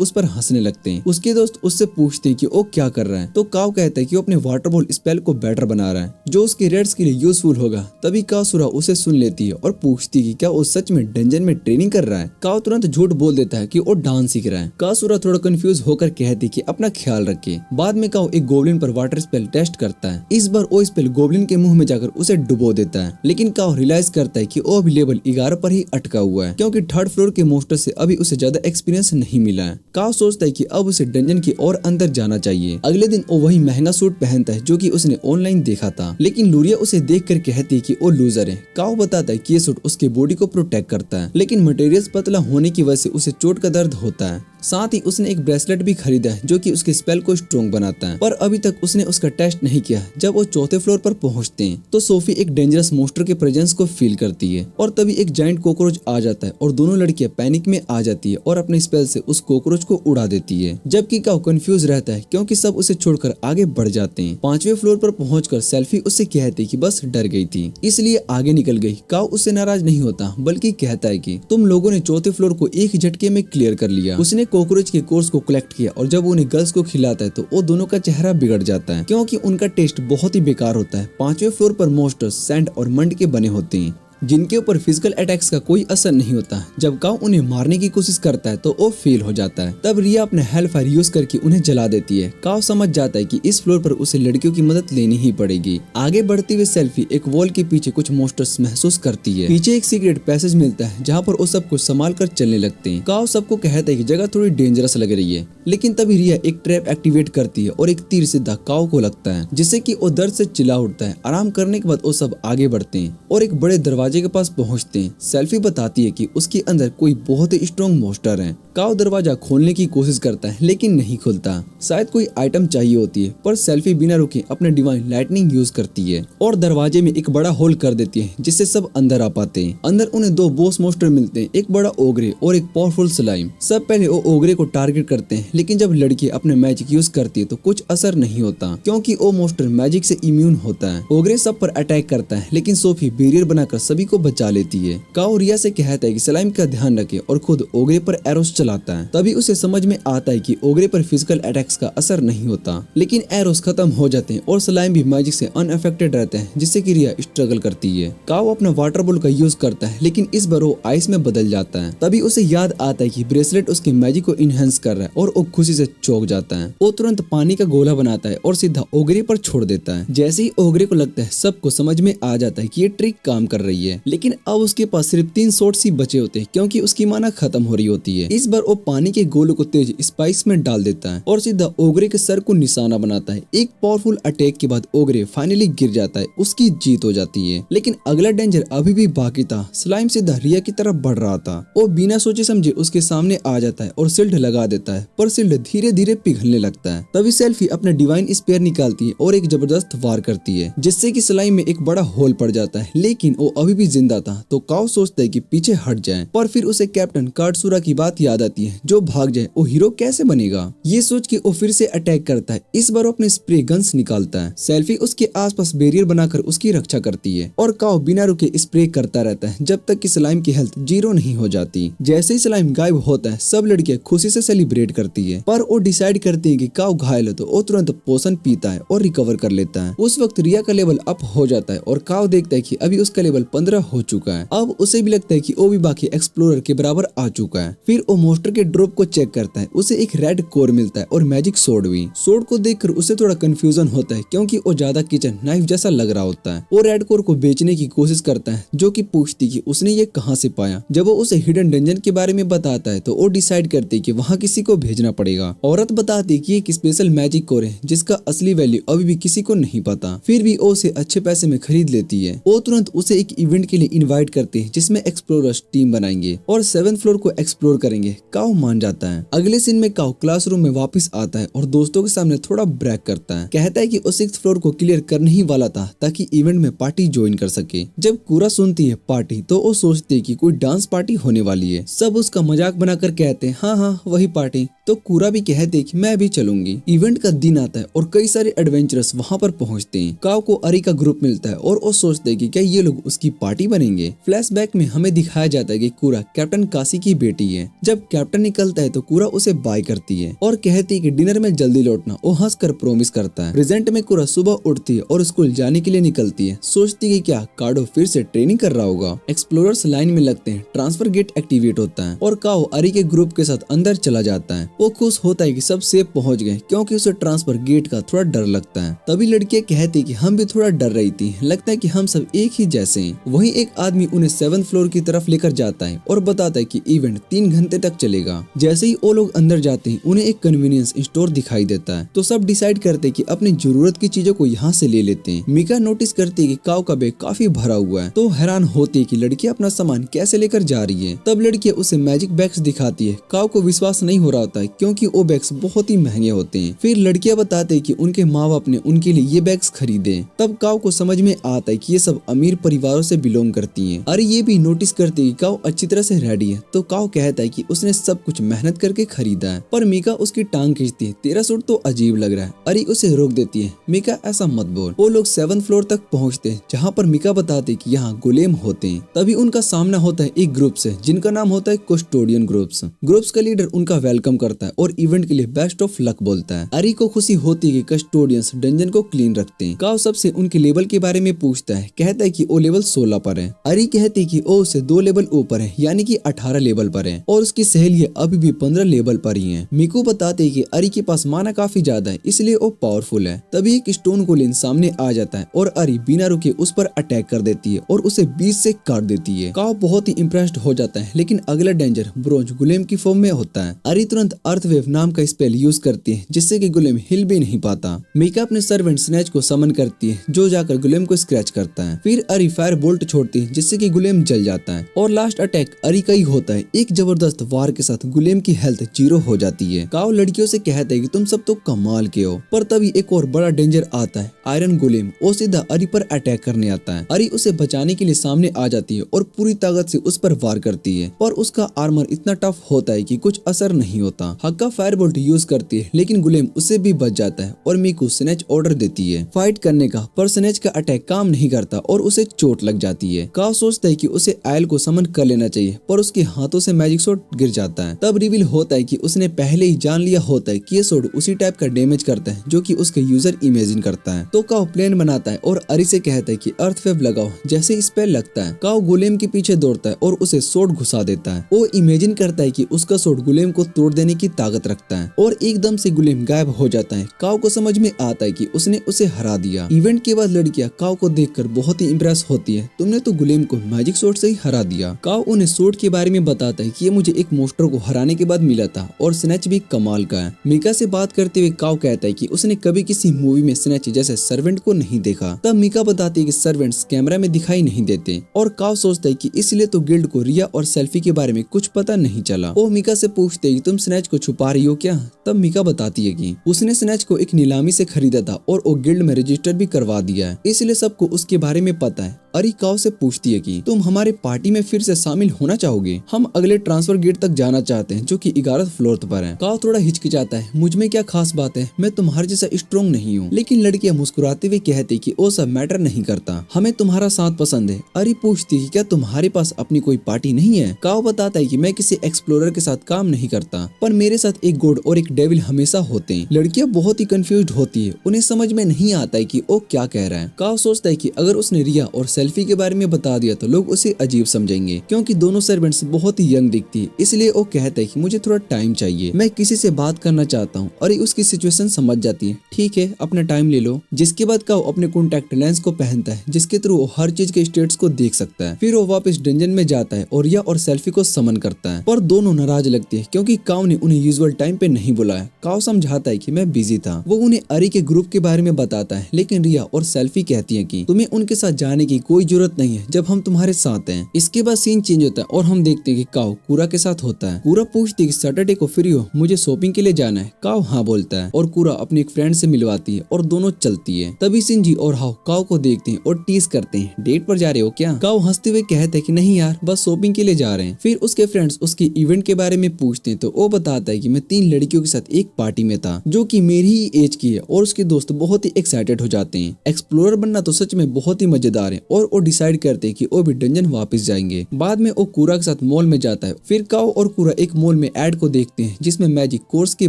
उस पर हंसने लगते हैं। उसके दोस्त उससे पूछते हैं कि वो क्या कर रहा है तो काओ कहता है कि वो अपने वाटर बॉल स्पेल को बेटर बना रहा है जो उसके रेड्स के लिए यूजफुल होगा। तभी कासुरा उसे सुन लेती है और पूछती कि क्या वो सच में डंजन में ट्रेनिंग कर रहा है। काओ तुरंत झूठ बोल देता है कि वो डांस सीख रहा है। कासुरा थोड़ा कंफ्यूज होकर कहती कि अपना ख्याल रखे। बाद में काओ एक गोब्लिन पर वाटर स्पेल टेस्ट करता है। इस बार वो स्पेल गोब्लिन के मुंह में जाकर उसे डुबो देता है, लेकिन काओ रियलाइज करता है कि वो अभी लेवल 11 पर ही अटका हुआ है क्योंकि थर्ड फ्लोर के मॉन्स्टर से अभी उसे ज्यादा एक्सपीरियंस नहीं मिला है। काओ सोचता है कि अब उसे डंजन की और अंदर जाना चाहिए। अगले दिन वो वही महंगा सूट पहनता है जो कि उसने ऑनलाइन देखा था, लेकिन लूरिया उसे देखकर कहती है कि वो लूजर है। काओ बताता है कि ये सूट उसके बॉडी को प्रोटेक्ट करता है, लेकिन मटेरियल्स पतला होने की वजह से उसे चोट का दर्द होता है। साथ ही उसने एक ब्रेसलेट भी खरीदा है जो कि उसके स्पेल को स्ट्रॉन्ग बनाता है, पर अभी तक उसने उसका टेस्ट नहीं किया। जब वो चौथे फ्लोर पर पहुंचते हैं तो सोफी एक डेंजरस मॉन्स्टर के प्रेजेंस को फील करती है और तभी एक जायंट कॉकरोच आ जाता है और दोनों लड़कियां पैनिक में आ जाती है और अपने स्पेल से उस कॉकरोच को उड़ा देती है। जबकि काओ कंफ्यूज रहता है क्योंकि सब उसे छोड़कर आगे बढ़ जाते हैं। 5वें फ्लोर पर पहुंचकर सेल्फी उससे कहती कि बस डर गई थी इसलिए आगे निकल गई। काओ उससे नाराज नहीं होता बल्कि कहता है कि तुम लोगों ने चौथे फ्लोर को एक झटके में क्लियर कर लिया। उसने कॉकरोच के कोर्स को कलेक्ट किया और जब उन्हें गर्ल्स को खिलाता है तो वो दोनों का चेहरा बिगड़ जाता है क्योंकि उनका टेस्ट बहुत ही बेकार होता है। 5वें फ्लोर पर मॉन्स्टर्स सैंड और मंड के बने होते हैं जिनके ऊपर फिजिकल अटैक्स का कोई असर नहीं होता। जब काओ उन्हें मारने की कोशिश करता है तो वो फेल हो जाता है। तब रिया अपने हेल फायर यूज करके उन्हें जला देती है। काओ समझ जाता है कि इस फ्लोर पर उसे लड़कियों की मदद लेनी ही पड़ेगी। आगे बढ़ती हुई सेल्फी एक वॉल के पीछे कुछ मॉन्स्टर्स महसूस करती है। पीछे एक सीक्रेट पैसेज मिलता है जहाँ पर वो सब कुछ संभाल कर चलने लगते हैं। काओ सबको कहता है कि जगह थोड़ी डेंजरस लग रही है, लेकिन तभी रिया एक ट्रैप एक्टिवेट करती है और एक तीर सीधा काओ को लगता है जिससे कि वो दर्द से चिल्ला उठता है। आराम करने के बाद वो सब आगे बढ़ते हैं और एक बड़े दरवाजे के पास पहुंचते हैं। सेल्फी बताती है कि उसके अंदर कोई बहुत ही स्ट्रॉन्ग मॉन्स्टर है। काओ दरवाजा खोलने की कोशिश करता है लेकिन नहीं खुलता। शायद कोई आइटम चाहिए होती है, पर सेल्फी बिना रुके अपने डिवाइन लाइटनिंग यूज करती है और दरवाजे में एक बड़ा होल कर देती है जिससे सब अंदर आ पाते हैं। अंदर उन्हें 2 बॉस मॉन्स्टर मिलते हैं, एक बड़ा ओगरे और एक पावरफुल स्लाइम। सब पहले वो ओगरे को टारगेट करते हैं, लेकिन जब लड़की अपने मैजिक यूज करती है तो कुछ असर नहीं होता क्योंकि वो मॉन्स्टर मैजिक से इम्यून होता है। ओगरे सब पर अटैक करता है, लेकिन सोफी बैरियर बनाकर सभी को बचा लेती है। काओ रिया से कहता है कि स्लाइम का ध्यान रखे और खुद ओगरे पर एरोस चलाता है। तभी उसे समझ में आता है कि ओगरे पर फिजिकल अटैक्स का असर नहीं होता, लेकिन एरोस खत्म हो जाते हैं और स्लाइम भी मैजिक से अनअफेक्टेड रहते हैं, जिससे कि रिया स्ट्रगल करती है। काओ अपना वाटर बॉल का यूज करता है, लेकिन इस बार वो आइस में बदल जाता है। तभी उसे याद आता है कि ब्रेसलेट उसके मैजिक को इनहेंस कर रहा है और वो खुशी से चौंक जाता है। वो तुरंत पानी का गोला बनाता है और सीधा ओगरे पर छोड़ देता है। जैसे ही ओगरे को लगता है सबको समझ में आ जाता है कि ये ट्रिक काम कर रही है, लेकिन अब उसके पास सिर्फ 3 शॉट्स ही बचे होते हैं क्योंकि उसकी माना खत्म हो रही होती है। इस बार वो पानी के गोलों को तेज स्पाइक्स में डाल देता है और सीधा ओगरे के सर को निशाना बनाता है। एक पावरफुल अटैक के बाद ओगरे फाइनली गिर जाता है, उसकी जीत हो जाती है। लेकिन अगला डेंजर अभी भी बाकी था। स्लाइम सीधा रिया की तरफ बढ़ रहा था। वो बिना सोचे समझे उसके सामने आ जाता है और शिल्ड लगा देता है, पर शिल्ड धीरे धीरे पिघलने लगता है। तभी सेल्फी अपने डिवाइन स्पेयर निकालती है और एक जबरदस्त वार करती है, जिससे कि स्लाइम में एक बड़ा होल पड़ जाता है, लेकिन वो अभी भी जिंदा था। तो काओ सोचता है कि पीछे हट जाए, पर फिर उसे कैप्टन कार्डसुरा की बात याद आती है, जो भाग जाए वो हीरो कैसे बनेगा। ये सोच के वो फिर से अटैक करता है। इस बार वो अपने स्प्रे गन्स निकालता है। सेल्फी उसके आसपास बैरियर बनाकर उसकी रक्षा करती है और काओ बिना रुके स्प्रे करता रहता है जब तक कि स्लाइम की हेल्थ 0 नहीं हो जाती। जैसे ही स्लाइम गायब होता है सब लड़कियां खुशी से सेलिब्रेट करती है, पर वो डिसाइड करती है कि काओ घायल हो तो वो तुरंत पोशन पीता है और रिकवर कर लेता है। उस वक्त रिया का लेवल अप हो जाता है और काओ देखता है कि अभी उसका लेवल 15 हो चुका है। अब उसे भी लगता है कि वो भी बाकी एक्सप्लोरर के बराबर आ चुका है। फिर वो मॉन्स्टर के ड्रॉप को चेक करता है। उसे एक रेड कोर मिलता है और मैजिक सोर्ड भी। सोर्ड को देखकर उसे थोड़ा कंफ्यूजन होता है क्योंकि वो ज्यादा किचन नाइफ जैसा लग रहा होता है। वो रेड कोर को बेचने की कोशिश करता है, जो कि पूछती कि उसने ये कहां से पाया। जब वो उसे हिडन डंजन के बारे में बताता है तो वो डिसाइड करती है कि वहां किसी को भेजना देना पड़ेगा। औरत बताती कि एक स्पेशल मैजिक कोर है जिसका असली वैल्यू अभी भी किसी को नहीं पता। फिर भी वो उसे अच्छे पैसे में खरीद लेती है। वो तुरंत उसे एक इवेंट के लिए इनवाइट करते हैं जिसमें एक्सप्लोरर्स टीम बनाएंगे और 7th फ्लोर को एक्सप्लोर करेंगे। काओ मान जाता है। अगले सीन में काओ क्लासरूम में वापस आता है और दोस्तों के सामने थोड़ा ब्रैग करता है। कहता है कि वो 6th फ्लोर को क्लियर करने ही वाला था ताकि इवेंट में पार्टी ज्वाइन कर सके। जब कूरा सुनती है पार्टी तो वो सोचती है कि कोई डांस पार्टी होने वाली है। सब उसका मजाक बनाकर कहते हैं हाँ वही पार्टी। तो कूरा भी कहते है कि मैं भी चलूंगी। इवेंट का दिन आता है और कई सारे एडवेंचरर्स वहाँ पर पहुँचते हैं। काओ को अरी का ग्रुप मिलता है और वो सोचते हैं कि क्या ये लोग उसकी पार्टी बनेंगे। फ्लैशबैक में हमें दिखाया जाता है कि कूरा कैप्टन काशी की बेटी है। जब कैप्टन निकलता है तो कूरा उसे बाय करती है और कहती है कि डिनर में जल्दी लौटना। वो हंसकर प्रॉमिस करता है। प्रेजेंट में कूरा सुबह उठती है और स्कूल जाने के लिए निकलती है। सोचती है कि क्या कार्डो फिर से ट्रेनिंग कर रहा होगा। एक्सप्लोरर्स लाइन में लगते हैं। ट्रांसफर गेट एक्टिवेट होता है और काओ अरी के ग्रुप के साथ अंदर चला जाता है। वो खुश होता है कि सब सेफ पहुंच गए क्योंकि उसे ट्रांसफर गेट का थोड़ा डर लगता है। तभी लड़कियां कहती कि हम भी थोड़ा डर रही थी, लगता है कि हम सब एक ही जैसे हैं। वहीं एक आदमी उन्हें 7th फ्लोर की तरफ लेकर जाता है और बताता है कि इवेंट 3 घंटे तक चलेगा। जैसे ही वो लोग अंदर जाते हैं उन्हें एक कन्वीनियंस स्टोर दिखाई देता है। तो सब डिसाइड करते हैं कि अपनी जरूरत की चीजों को यहाँ से ले लेते हैं। मिका नोटिस करती है कि काओ का बैग काफी भरा हुआ है तो हैरान होती है कि लड़कियां अपना सामान कैसे लेकर जा रही है। तब लड़कियां उसे मैजिक बैग्स दिखाती है। काओ को विश्वास नहीं हो रहा होता है क्योंकि वो बैग्स बहुत ही महंगे होते हैं। फिर लड़कियां बताते हैं कि उनके माँ बाप ने उनके लिए ये बैग्स खरीदे। तब काओ को समझ में आता है कि ये सब अमीर परिवारों से बिलोंग करती हैं। अरे ये भी नोटिस करती है कि काओ अच्छी तरह से रेडी है तो काओ कहता है कि उसने सब कुछ मेहनत करके खरीदा है। पर मीका उसकी टांग खींचती है। तेरा सूट तो अजीब लग रहा है। अरे उसे रोक देती है। मीका ऐसा मत बोल। वो लोग 7th फ्लोर तक पहुँचते हैं जहाँ पर मीका बताते कि यहाँ गोलेम होते हैं। तभी उनका सामना होता है एक ग्रुप से जिनका नाम होता है कस्टोडियन ग्रुप्स। ग्रुप्स का लीडर उनका वेलकम करता है और इवेंट के लिए बेस्ट ऑफ लक बोलता है। अरी को खुशी होती है कि कस्टोडियंस डंजन को क्लीन रखते हैं। काओ सबसे उनके लेवल के बारे में पूछता है। कहता है कि वो लेवल 16 पर है। अरी कहती कि वो उससे 2 लेवल ऊपर है यानी कि 18 लेवल पर है और उसकी सहेलियां अभी भी 15 लेवल पर ही हैं। मिकू बताते हैं कि अरी के पास माना काफी ज्यादा है इसलिए वो पावरफुल है। तभी एक स्टोन गोलेम सामने आ जाता है और अरी बिना रुके उस पर अटैक कर देती है और उसे बीच से काट देती है। काओ बहुत ही इम्प्रेस्ड हो जाता है लेकिन अगला डेंजर ब्रोंज गोलेम की फॉर्म में होता है। अरी तुरंत अर्थवेव नाम का स्पेल यूज करती है जिससे कि गोलेम हिल भी नहीं पाता। मीका अपने सर्वेंट स्नेच को समन करती है जो जाकर गोलेम को स्क्रैच करता है। फिर अरी फायर बोल्ट छोड़ती है जिससे कि गोलेम जल जाता है और लास्ट अटैक अरी का ही होता है। एक जबरदस्त वार के साथ गोलेम की हेल्थ 0 हो जाती है। काओ लड़कियों से कहता है कि तुम सब तो कमाल के हो। पर तभी एक और बड़ा डेंजर आता है। आयरन गोलेम वो सीधा अरी पर अटैक करने आता है। अरी उसे बचाने के लिए सामने आ जाती है और पूरी ताकत से उस पर वार करती है पर उसका आर्मर इतना टफ होता है कि कुछ असर नहीं होता। हक्का फायर बोल्ट यूज करती है लेकिन गोलेम उससे भी बच जाता है और मीकू स्नेच ऑर्डर देती है फाइट करने का। पर स्नेच का अटैक काम नहीं करता और उसे चोट लग जाती है। काओ सोचता है कि उसे आयल को समन कर लेना चाहिए पर उसके हाथों से मैजिक सोड गिर जाता है। तब रिवील होता है कि उसने पहले ही जान लिया होता है कि ये सोड उसी टाइप का डैमेज करता है जो कि उसके यूजर इमेजिन करता है। तो काओ प्लान बनाता है और अरी से कहता है कि अर्थवेव लगाओ। जैसे स्पेल लगता है काओ गोलेम के पीछे दौड़ता है और उसे सोड घुसा देता है। वो इमेजिन करता है कि उसका सोड गोलेम को तोड़ देने की ताकत रखता है और एकदम से गोलेम गायब हो जाता है। काओ को समझ में आता है कि उसने उसे हरा दिया। इवेंट के बाद लड़कियां काओ को देखकर बहुत ही इम्प्रेस होती है। तुमने तो गोलेम को मैजिक सोड से ही हरा दिया। काओ उन्हें सोड के बारे में बताता है कि ये मुझे एक मोस्टर को हराने के बाद मिला था और स्नेच भी कमाल का है। मीका से बात करते हुए काओ कहता है कि उसने कभी किसी मूवी में स्नेच जैसे सर्वेंट को नहीं देखा। तब मीका बताती है कि सर्वेंट्स कैमरा में दिखाई नहीं देते और काओ सोचता है कि इसलिए तो गिल्ड को रिया और सेल्फी के बारे में कुछ पता नहीं चला। वो मीका से पूछते हैं कि तुम स्नेच को छुपा रही हो क्या। तब मीका बताती है कि उसने स्नेच को एक नीलामी से खरीदा था और वो गिल्ड में रजिस्टर भी करवा दिया है इसलिए सबको उसके बारे में पता है। अरी काओ से पूछती है कि तुम हमारे पार्टी में फिर से शामिल होना चाहोगे। हम अगले ट्रांसफर गेट तक जाना चाहते हैं जो कि 11th फ्लोर पर है। काओ थोड़ा हिचकिचाता है। मुझ में क्या खास बात है, मैं तुम्हारे जैसा स्ट्रॉन्ग नहीं हूँ। लेकिन लड़कियां मुस्कुराते हुए कहती कि वो सब मैटर नहीं करता, हमें तुम्हारा साथ पसंद है। अरी पूछती है क्या तुम्हारे पास अपनी कोई पार्टी नहीं है। काओ बताता है कि मैं किसी एक्सप्लोरर के साथ काम नहीं करता पर मेरे साथ एक गॉड और एक डेविल हमेशा होते हैं। लड़कियां बहुत ही कंफ्यूज होती है। उन्हें समझ में नहीं आता है कि वो क्या कह रहा है। काओ सोचता है कि अगर उसने रिया और सेल्फी के बारे में बता दिया तो लोग उसे अजीब समझेंगे, क्योंकि दोनों सर्वेंट्स बहुत ही यंग दिखती है। इसलिए वो कहता है कि मुझे थोड़ा टाइम चाहिए, मैं किसी से बात करना चाहता हूँ। और ये उसकी सिचुएशन समझ जाती है, ठीक है अपना टाइम ले लो। जिसके बाद काओ अपने कॉन्टैक्ट लेंस को पहनता है, जिसके थ्रू वो हर चीज के स्टेट्स को देख सकता है। फिर वो वापस डंजन में जाता है और रिया और सेल्फी को समन करता है, पर दोनों नाराज लगती है क्योंकि काओ ने उन्हें यूजुअल टाइम पे नहीं बुलाया। काओ समझाता है कि मैं बिजी था। वो उन्हें अरी के ग्रुप के बारे में बताता है, लेकिन रिया और सेल्फी कहती है कि तुम्हें उनके साथ जाने की कोई जरूरत नहीं है जब हम तुम्हारे साथ हैं। इसके बाद सीन चेंज होता है और हम देखते हैं कि काओ कूरा के साथ होता है। कूरा पूछती है कि सैटरडे को फ्री हो, मुझे शॉपिंग के लिए जाना है। काओ हाँ बोलता है और कूरा अपनी एक फ्रेंड से मिलवाती है और दोनों चलती है। तभी सिंजी और हाओ काओ को देखते हैं और टीज करते हैं, डेट पर जा रहे हो क्या? काओ हंसते हुए कहते हैं कि नहीं यार, बस शॉपिंग के लिए जा रहे हैं। फिर उसके फ्रेंड्स उसके इवेंट के बारे में पूछते हैं तो वो बताता है कि मैं 3 लड़कियों के साथ एक पार्टी में था जो कि मेरी ही एज की है, और उसके दोस्त बहुत ही एक्साइटेड हो जाते हैं। एक्सप्लोरर बनना तो सच में बहुत ही मजेदार है, और वो डिसाइड करते हैं कि वो भी डंजन वापस जाएंगे। बाद में वो कूरा के साथ मॉल में जाता है। फिर काओ और कूरा एक मॉल में एड को देखते हैं जिसमें मैजिक कोर्स के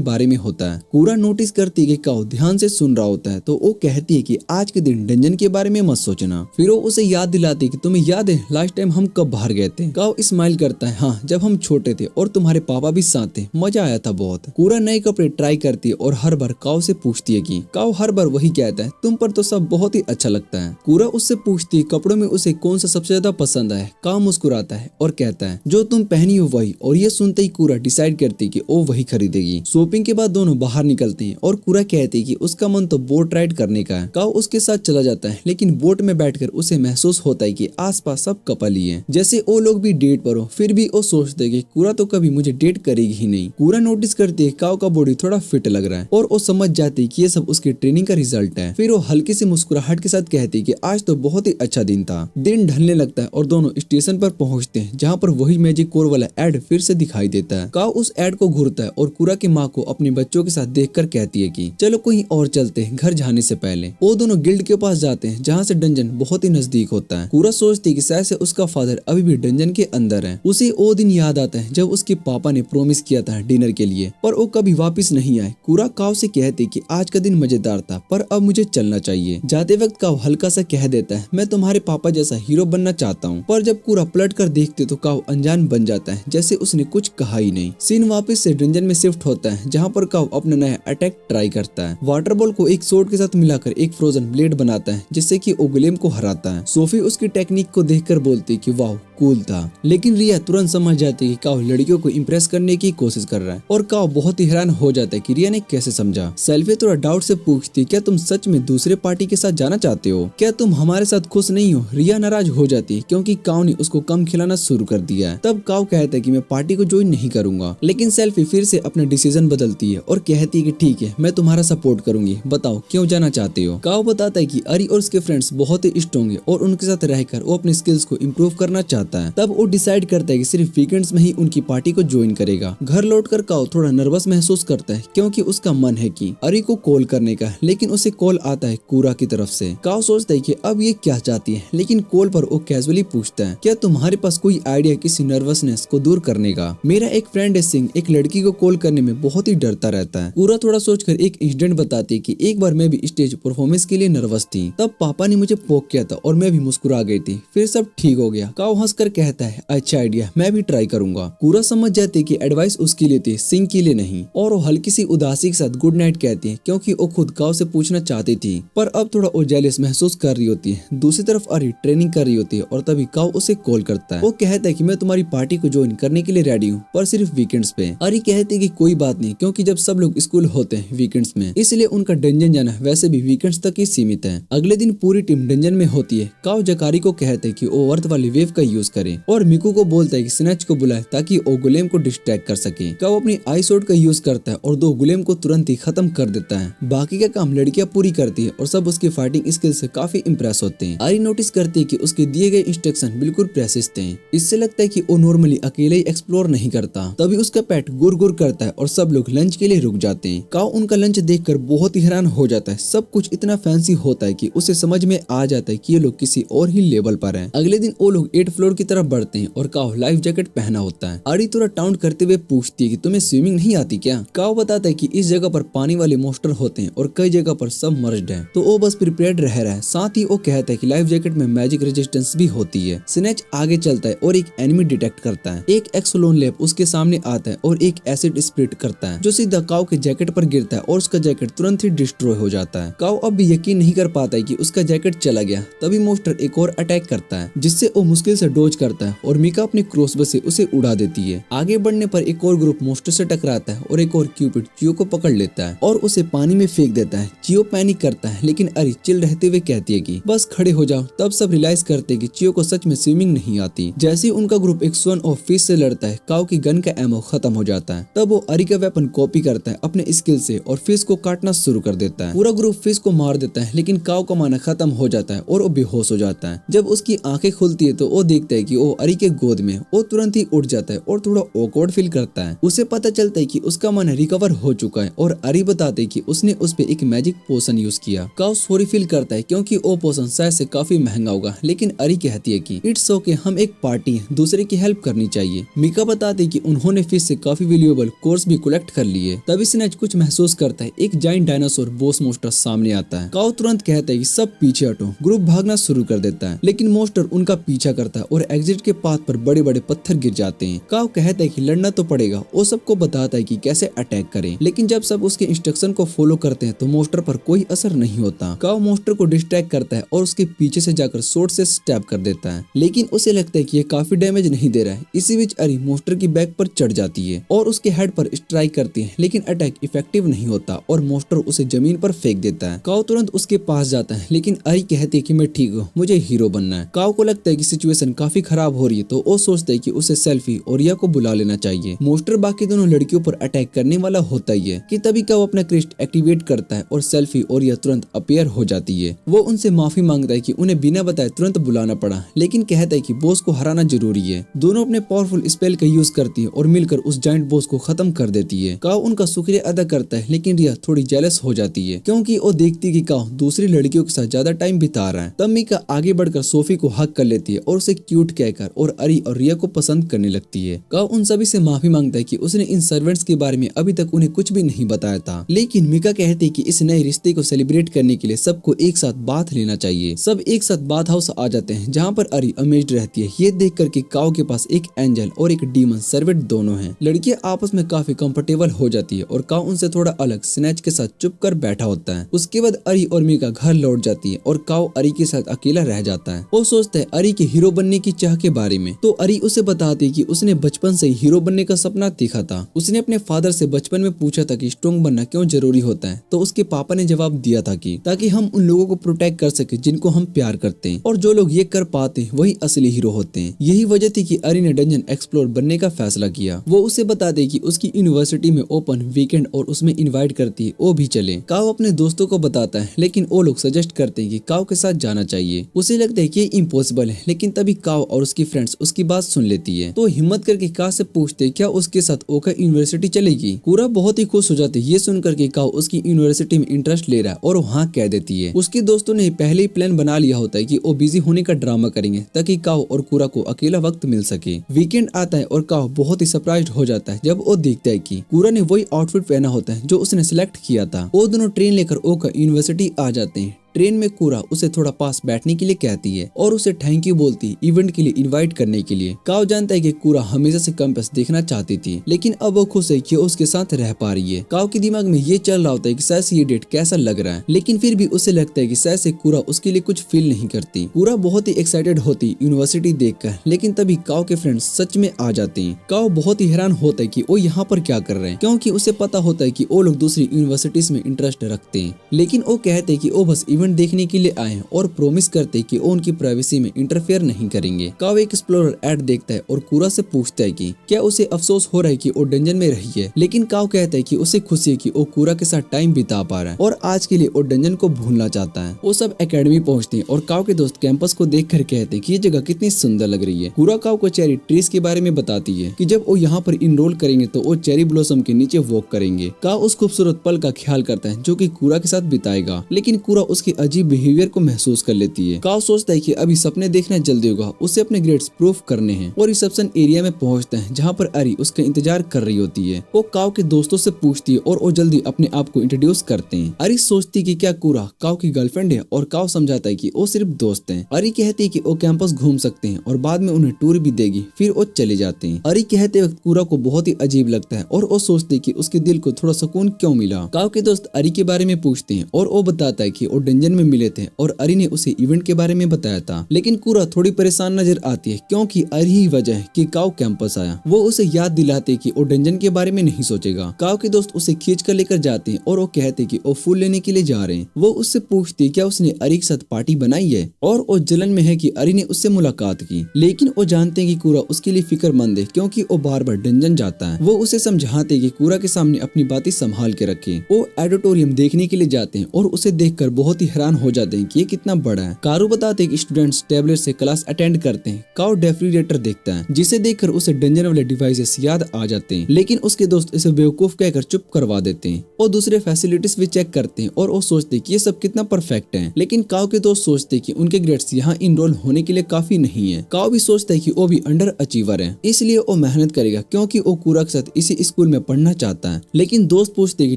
बारे में होता है। कूरा नोटिस करती है कि काओ ध्यान से सुन रहा होता है, तो वो कहती है कि आज के दिन डंजन के बारे में मत सोचना। फिर वो उसे याद दिलाती है कि तुम्हें याद है लास्ट टाइम हम कब बाहर गए थे? काओ स्माइल करता है, हाँ जब हम छोटे थे और तुम्हारे पापा भी साथ थे, मजा आया था बहुत। कूरा नए कपड़े ट्राई करती है और हर बार काओ से पूछती है कि काओ हर बार वही कहता है, तुम पर तो सब बहुत ही अच्छा लगता है। कूरा उससे पूछती है कपड़ों में उसे कौन सा सबसे ज्यादा पसंद आया। काओ मुस्कुराता है और कहता है जो तुम पहनी हो वही। और ये सुनते ही कूरा डिसाइड करती है कि वो वही खरीदेगी। शॉपिंग के बाद दोनों बाहर निकलते हैं और कूरा कहती है कि उसका मन तो बोट राइड करने का है। काओ उसके साथ चला जाता है, लेकिन बोट में बैठकर उसे महसूस होता है कि आसपास सब कपल ही है, जैसे वो लोग भी डेट पर हो। फिर भी वो सोचते कि कूरा तो कभी मुझे डेट करेगी ही नहीं। कूरा नोटिस करती है काओ का बॉडी थोड़ा फिट लग रहा है और वो समझ जाती है कि ये सब उसकी ट्रेनिंग का रिजल्ट है। फिर वो हल्की सी मुस्कुराहट के साथ कहती है कि आज तो बहुत ही अच्छा दिन था। दिन ढलने लगता है और दोनों स्टेशन पर पहुंचते हैं, जहाँ पर वही मैजिक कोर वाला एड फिर से दिखाई देता है। काओ उस एड को घूरता है और कूरा की माँ को अपने बच्चों के साथ देखकर कहती है कि चलो कहीं और चलते हैं घर जाने से पहले। वो दोनों गिल्ड के पास जाते हैं जहाँ से डंजन बहुत ही नजदीक होता है। कूरा सोचती है कि शायद से उसका फादर अभी भी डंजन के अंदर है। उसे वो दिन याद आता है जब उसके पापा ने प्रॉमिस किया था डिनर के लिए, पर वो कभी वापस नहीं आए। कूरा काओ से कहती कि आज का दिन मजेदार था पर अब मुझे चलना चाहिए। जाते वक्त काओ हल्का सा कह देता है मैं तुम्हारे पापा जैसा हीरो बनना चाहता हूँ, पर जब कूरा पलट कर देखते तो काओ अनजान बन जाता है, जैसे उसने कुछ कहा ही नहीं। सीन वापस से डंजन में शिफ्ट होता है जहाँ पर काओ अपना नया अटैक ट्राई करता है। वाटर बॉल को एक सोर्ड के साथ मिलाकर एक फ्रोजन ब्लेड बनाता है जिससे कि ओगुलेम को हराता है। सोफी उसकी टेक्निक को देखकर बोलती कि वाह कूल था, लेकिन रिया तुरंत समझ जाती है कि काओ लड़कियों को इम्प्रेस करने की कोशिश कर रहा है, और काओ बहुत ही हैरान हो जाता है कि रिया ने कैसे समझा। सेल्फी थोड़ा डाउट से पूछती क्या तुम सच में दूसरे पार्टी के साथ जाना चाहते हो? क्या तुम हमारे साथ खुश नहीं हो? रिया नाराज हो जाती है क्योंकि काओ ने उसको कम खिलाना शुरू कर दिया है। तब काओ कहता है कि मैं पार्टी को ज्वाइन नहीं करूंगा, लेकिन सेल्फी फिर से अपना डिसीजन बदलती है और कहती है कि ठीक है मैं तुम्हारा सपोर्ट करूंगी, बताओ क्यों जाना चाहते हो? काओ बताता है कि अरी और उसके फ्रेंड्स बहुत ही स्ट्रॉन्ग है और उनके साथ रहकर वो अपने स्किल्स को इम्प्रूव करना चाहता है। तब वो डिसाइड करता है कि सिर्फ वीकेंड्स में ही उनकी पार्टी को ज्वाइन करेगा। घर लौटकर काओ थोड़ा नर्वस महसूस करता है क्योंकि उसका मन है कि अरी को कॉल करने का, लेकिन उसे कॉल आता है कूरा की तरफ से। काओ सोचता है कि अब ये क्या चाहती है, लेकिन कॉल पर वो कैजुअली पूछता है क्या तुम्हारे पास कोई आइडिया किसी नर्वसनेस को दूर करने का? मेरा एक फ्रेंड है सिंह, एक लड़की को कॉल करने में बहुत ही डरता रहता है। कूरा थोड़ा सोचकर एक इंसिडेंट बताती है कि एक बार मैं भी स्टेज परफॉर्मेंस के लिए नर्वस थी, तब पापा ने मुझे पोक किया था और मैं भी मुस्कुरा गई थी, फिर सब ठीक हो गया। काओ हंसकर कहता है अच्छा आइडिया, मैं भी ट्राई करूंगा। कूरा समझ जाती है कि एडवाइस उसके लिए थी, सिंह के लिए नहीं, और वो हल्की सी उदासी के साथ गुड नाइट कहती है क्योंकि वो खुद काओ से पूछना चाहती थी, पर अब थोड़ा वो जेलस महसूस कर रही होती है। दूसरी तरफ अरी ट्रेनिंग कर रही होती है और तभी काओ उसे कॉल करता है। वो कहता है कि मैं तुम्हारी पार्टी को ज्वाइन करने के लिए रेडी हूँ, पर सिर्फ वीकेंड्स पे। अरी कहती है कि कोई बात नहीं, क्योंकि जब सब लोग स्कूल होते हैं वीकेंड्स में, इसलिए उनका डंजन जाना वैसे भी वीकेंड्स तक ही सीमित है। अगले दिन पूरी टीम डंजन में होती है। काओ जकारी को कहते है कि वो अर्थ वाली वेव का यूज करे और मिकू को बोलता है कि स्नेच को बुलाए ताकि वो गुलेम को डिस्ट्रैक्ट कर सके। काओ अपनी आई शॉट का यूज करता है और 2 गुलेम को तुरंत ही खत्म कर देता है। बाकी का काम लड़कियां पूरी करती है और सब उसकी फाइटिंग स्किल से काफी इम्प्रेस होते हैं। आरी नोटिस करती है कि उसके दिए गए इंस्ट्रक्शन बिल्कुल प्रेसिस थे। इससे लगता है कि वो नॉर्मली अकेले ही एक्सप्लोर नहीं करता। तभी उसका पेट गुर गुर करता है और सब लोग लंच के लिए रुक जाते हैं। काओ उनका लंच देखकर बहुत ही हैरान हो जाता है। सब कुछ इतना फैंसी होता है कि उसे समझ में आ जाता है कि ये लोग किसी और ही लेवल पर हैं। अगले दिन वो लोग 8th फ्लोर फ्लोर की तरफ बढ़ते हैं और काओ लाइफ जैकेट पहना होता है। अरी थोड़ा टाउन करते हुए पूछती है कि तुम्हें स्विमिंग नहीं आती क्या? काओ बताता है कि इस जगह पर पानी वाले मॉन्स्टर होते हैं और कई जगह पर सबमर्ज्ड है, तो वो बस प्रिपेयर्ड रह रहा है। साथ ही वो कहता है कि लाइफ जैकेट में मैजिक रेजिस्टेंस भी होती है। स्नेच आगे चलता है और एक एनिमी डिटेक्ट करता है। एक एक्सोलोन लैब उसके सामने आता है और एक एसिड स्प्रिट करता है जो सीधा काओ के जैकेट पर गिरता है और उसका जैकेट तुरंत ही डिस्ट्रॉय हो जाता है। काओ अब भी यकीन नहीं कर पाता है कि उसका जैकेट चला गया। तभी मॉन्स्टर एक और अटैक करता है जिससे वो मुश्किल से डोज करता है और मिका अपने क्रॉसबो से उसे उड़ा देती है। आगे बढ़ने पर एक और ग्रुप मॉन्स्टर से टकराता है और एक और क्यूपिड चियो को पकड़ लेता है और उसे पानी में फेंक देता है। चियो पैनिक करता है लेकिन अरी चिल रहते हुए कहती है कि बस खड़े हो जाओ। तब सब रियलाइज करते हैं कि चियो को सच में स्विमिंग नहीं आती। जैसे ही उनका ग्रुप एक स्वन और फिश से लड़ता है, काओ की गन का एमो खत्म हो जाता है। तब वो अरी का वेपन कॉपी करता है अपने स्किल से और फिश को काटना शुरू कर देता है। पूरा ग्रुप फिश को मार देता है लेकिन काओ का माना खत्म हो जाता है और वो बेहोश हो जाता है। जब उसकी आंखें खुलती है तो वो देखता है कि वो अरी के गोद में। वो तुरंत ही उठ जाता है और थोड़ा ऑकवर्ड फील करता है। उसे पता चलता है कि उसका मन रिकवर हो चुका है और अरी बताते कि उसने उस पे एक मैजिक पोशन यूज किया। काओ सॉरी फील करता है क्योंकि वो पोशन शायद से काफी महंगा होगा, लेकिन अरी कहती है कि इट्स ओके, हम एक पार्टी है, दूसरे की हेल्प करनी चाहिए। मिका बताते कि उन्होंने फिश से काफी वैल्यूएबल कोर्स भी कलेक्ट कर लिए। तभी स्नेच कुछ महसूस करता है। एक जाइंट डायनासोर बॉस मॉन्स्टर सामने आता है। काओ तुरंत कहता है कि सब पीछे हटो। ग्रुप भागना शुरू कर देता है लेकिन मॉन्स्टर उनका पीछा करता है और एग्जिट के पाथ पर बड़े बड़े पत्थर गिर जाते हैं। काओ कहता है कि लड़ना तो पड़ेगा। वो सबको बताता है कि कैसे अटैक करें, लेकिन जब सब उसके इंस्ट्रक्शन को फॉलो करते हैं तो मॉन्स्टर पर कोई असर नहीं होता। काओ मॉन्स्टर को डिस्ट्रैक्ट करता है और उसके पीछे से जाकर स्वॉर्ड से स्टैब कर देता है, लेकिन उसे लगता है कि ये काफी डैमेज नहीं दे रहा है। इसी बीच अरी मॉन्स्टर की बैक पर चढ़ जाती है और उसके हेड पर स्ट्राइक करती है, लेकिन अटैक इफेक्टिव नहीं होता और मॉन्स्टर उसे जमीन पर फेंक देता है। काओ तुरंत उसके पास जाता है लेकिन अरी कहती है कि मैं ठीक हूँ, मुझे हीरो बनना है। काओ को लगता है कि सिचुएशन काफी खराब हो रही है तो वो सोचता है कि उसे सेल्फी और रिया को बुला लेना चाहिए। मॉन्स्टर बाकी दोनों लड़कियों पर अटैक करने वाला होता ही है कि तभी काओ अपना क्रिस्ट एक्टिवेट करता है और सेल्फी और रिया तुरंत अपीयर हो जाती है। वो उनसे माफी मांगता है कि उन्हें बिना बताए तुरंत बुलाना पड़ा, लेकिन कहता है कि बॉस को हराना जरूरी है। दोनों अपने पावरफुल स्पेल का यूज करती है और मिलकर उस जाइंट बॉस को खत्म कर देती है। काओ उनका शुक्रिया अदा करता है लेकिन रिया थोड़ी जेलस हो जाती है क्योंकि वो देखती है कि काओ दूसरी लड़कियों के साथ ज्यादा टाइम बिता रहा है। तब मिका आगे बढ़कर सोफी को हक कर लेती है और उसे क्यूट कहकर और अरी और रिया को पसंद करने लगती है। काओ उन सभी से माफी मांगता है कि उसने इन सर्वेंट्स के बारे में अभी तक उन्हें कुछ भी नहीं बताया था, लेकिन मिका कहती है कि इस नए रिश्ते को सेलिब्रेट करने के लिए सबको एक साथ बाथ लेना चाहिए। सब एक साथ बाथ हाउस आ जाते हैं जहाँ पर अरी अमेज्ड रहती है ये देख कर कि काओ के पास एक एंजल और एक डीमन सर्वेंट दोनों हैं। लड़कियां आपस में काफी कंफर्टेबल हो जाती है और काओ उनसे थोड़ा अलग स्नेच के साथ चुप कर बैठा होता है। उसके बाद अरी और मिका घर लौट जाती है और काओ अरी के साथ अकेला रह जाता है। वो सोचता है अरी के हीरो बनने की चाह के बारे में, तो अरी उसे बताती है कि उसने बचपन से ही हीरो बनने का सपना देखा था। उसने अपने फादर से बचपन में पूछा था कि स्ट्रॉन्ग बनना क्यों जरूरी होता है, तो उसके पापा ने जवाब दिया था कि ताकि हम उन लोगों को प्रोटेक्ट कर सके जिनको हम प्यार करते हैं, और जो लोग ये कर पाते हैं वही असली हीरो होते हैं। यही वजह थी कि अरी ने डंजन एक्सप्लोर बनने का फैसला किया। वो उसे बताते कि उसकी यूनिवर्सिटी में ओपन वीकेंड और उसमें इनवाइट करती है, वो भी चले। काओ अपने दोस्तों को बताता है लेकिन वो लोग सजेस्ट करते हैं कि काओ के साथ जाना चाहिए। उसे लगता है कि ये इम्पॉसिबल है, लेकिन तभी काओ और उसकी फ्रेंड्स उसकी बात सुन लेती है। तो हिम्मत करके काओ से पूछते क्या उसके साथ ओका यूनिवर्सिटी चलेगी। पूरा बहुत ही खुश हो जाते ये सुनकर कि काओ उसकी यूनिवर्सिटी में इंटरेस्ट ले रहा है और वहाँ कह देती है। उसके दोस्तों ने पहले ही प्लान बना लिया होता है कि वो बिजी होने का ड्रामा करेंगे ताकि काओ और कुरा को अकेला वक्त मिल सके। वीकेंड आता है और काओ बहुत ही सरप्राइज्ड हो जाता है जब वो देखता है कि कुरा ने वही आउटफिट पहना होता है जो उसने सिलेक्ट किया था। वो दोनों ट्रेन लेकर ओका यूनिवर्सिटी आ जाते हैं। ट्रेन में कुरा उसे थोड़ा पास बैठने के लिए कहती है और उसे थैंक यू बोलती है इवेंट के लिए इनवाइट करने के लिए। काओ जानता है कि कुरा हमेशा से कैंपस देखना चाहती थी, लेकिन अब वो खुश है कि उसके साथ रह पा रही है। काओ के दिमाग में ये चल रहा होता है कि शायद से ये डेट कैसा लग रहा है, लेकिन फिर भी उसे लगता है कि शायद से कुरा उसके लिए कुछ फील नहीं करती। कुरा बहुत ही एक्साइटेड होती यूनिवर्सिटी देखकर, लेकिन तभी काओ के फ्रेंड्स सच में आ जाते हैं। काओ बहुत ही हैरान होता है कि वो यहाँ पर क्या कर रहे हैं, क्योंकि उसे पता होता है कि वो लोग दूसरी यूनिवर्सिटीज में इंटरेस्ट रखते हैं, लेकिन वो कहते हैं कि वो बस इवेंट देखने के लिए आए हैं और प्रॉमिस करते हैं कि वो उनकी प्राइवेसी में इंटरफेयर नहीं करेंगे। काओ एक एक्सप्लोरर एड देखता है और कुरा से पूछता है कि क्या उसे अफसोस हो रहा है कि वो डंजन में रही है, लेकिन काओ कहता है कि उसे खुशी है कि वो कुरा के साथ टाइम बिता पा रहा है और आज के लिए वो डंजन को भूलना चाहता है। वो सब एकेडमी पहुंचते हैं और काओ के दोस्त कैंपस को देख कर कहते हैं कि ये जगह कितनी सुंदर लग रही है। कुरा काओ को चेरी ट्रीज के बारे में बताती है कि जब वो यहाँ पर इनरोल करेंगे तो वो चेरी ब्लॉसम के नीचे वॉक करेंगे। काओ उस खूबसूरत पल का ख्याल करता है जो कि कुरा के साथ बिताएगा, लेकिन कुरा उसके के अजीब बिहेवियर को महसूस कर लेती है। काओ सोचता है कि अभी सपने देखना जल्दी होगा, उसे अपने ग्रेड्स प्रूफ करने हैं और रिसेप्शन एरिया में पहुंचता है जहाँ पर अरी उसका इंतजार कर रही होती है। वो काओ के दोस्तों से पूछती है और वो जल्दी अपने आप को इंट्रोड्यूस करते हैं। अरी सोचती है कि क्या कुरा काओ की गर्लफ्रेंड है और काओ समझाता है कि वो सिर्फ दोस्त हैं। अरी कहती है कि वो कैंपस घूम सकते हैं और बाद में उन्हें टूर भी देगी, फिर वो चले जाते हैं। अरी कहते वक्त कुरा को बहुत ही अजीब लगता है और वो सोचती है कि उसके दिल को थोड़ा सुकून क्यों मिला। काओ के दोस्त अरी के बारे में पूछते हैं और वो बताता है कि वो डंजन में मिले थे और अरी ने उसे इवेंट के बारे में बताया था। लेकिन कुरा थोड़ी परेशान नजर आती है क्योंकि अरी ही वजह है कि काओ कैंपस आया। वो उसे याद दिलाते कि वो डंजन के बारे में नहीं सोचेगा। काओ के दोस्त उसे खींच कर लेकर जाते हैं और वो कहते कि वो फूल लेने के लिए जा रहे हैं। वो उससे पूछती क्या उसने अरी के साथ पार्टी बनाई है और वो जलन में है कि अरी ने उससे मुलाकात की। लेकिन वो जानते हैं कि कुरा उसके लिए फिक्रमंद है क्योंकि वो बार बार डंजन जाता है। वो उसे समझाते कि कुरा के सामने अपनी बातें संभाल के रखे। वो ऑडिटोरियम देखने के लिए जाते हैं और उसे देखकर बहुत ही हैरान हो जाते हैं कि ये कितना बड़ा है। कारू बताते हैं कि स्टूडेंट्स टैबलेट से क्लास अटेंड करते हैं। काओ रेफ्रिजरेटर देखता है जिसे देखकर उसे डंजन वाले डिवाइसेस याद आ जाते हैं, लेकिन उसके दोस्त इसे बेवकूफ कहकर चुप करवा देते हैं। वो दूसरे फैसिलिटीज भी चेक करते हैं और वो सोचते हैं कि ये सब कितना परफेक्ट है। लेकिन काओ के दोस्त सोचते हैं कि उनके ग्रेड्स यहाँ इनरोल होने के लिए काफी नहीं है। काओ भी सोचता है कि वो भी अंडर अचीवर है, इसलिए वो मेहनत करेगा क्योंकि वो कुरा के साथ इसी स्कूल में पढ़ना चाहता है। लेकिन दोस्त पूछते हैं कि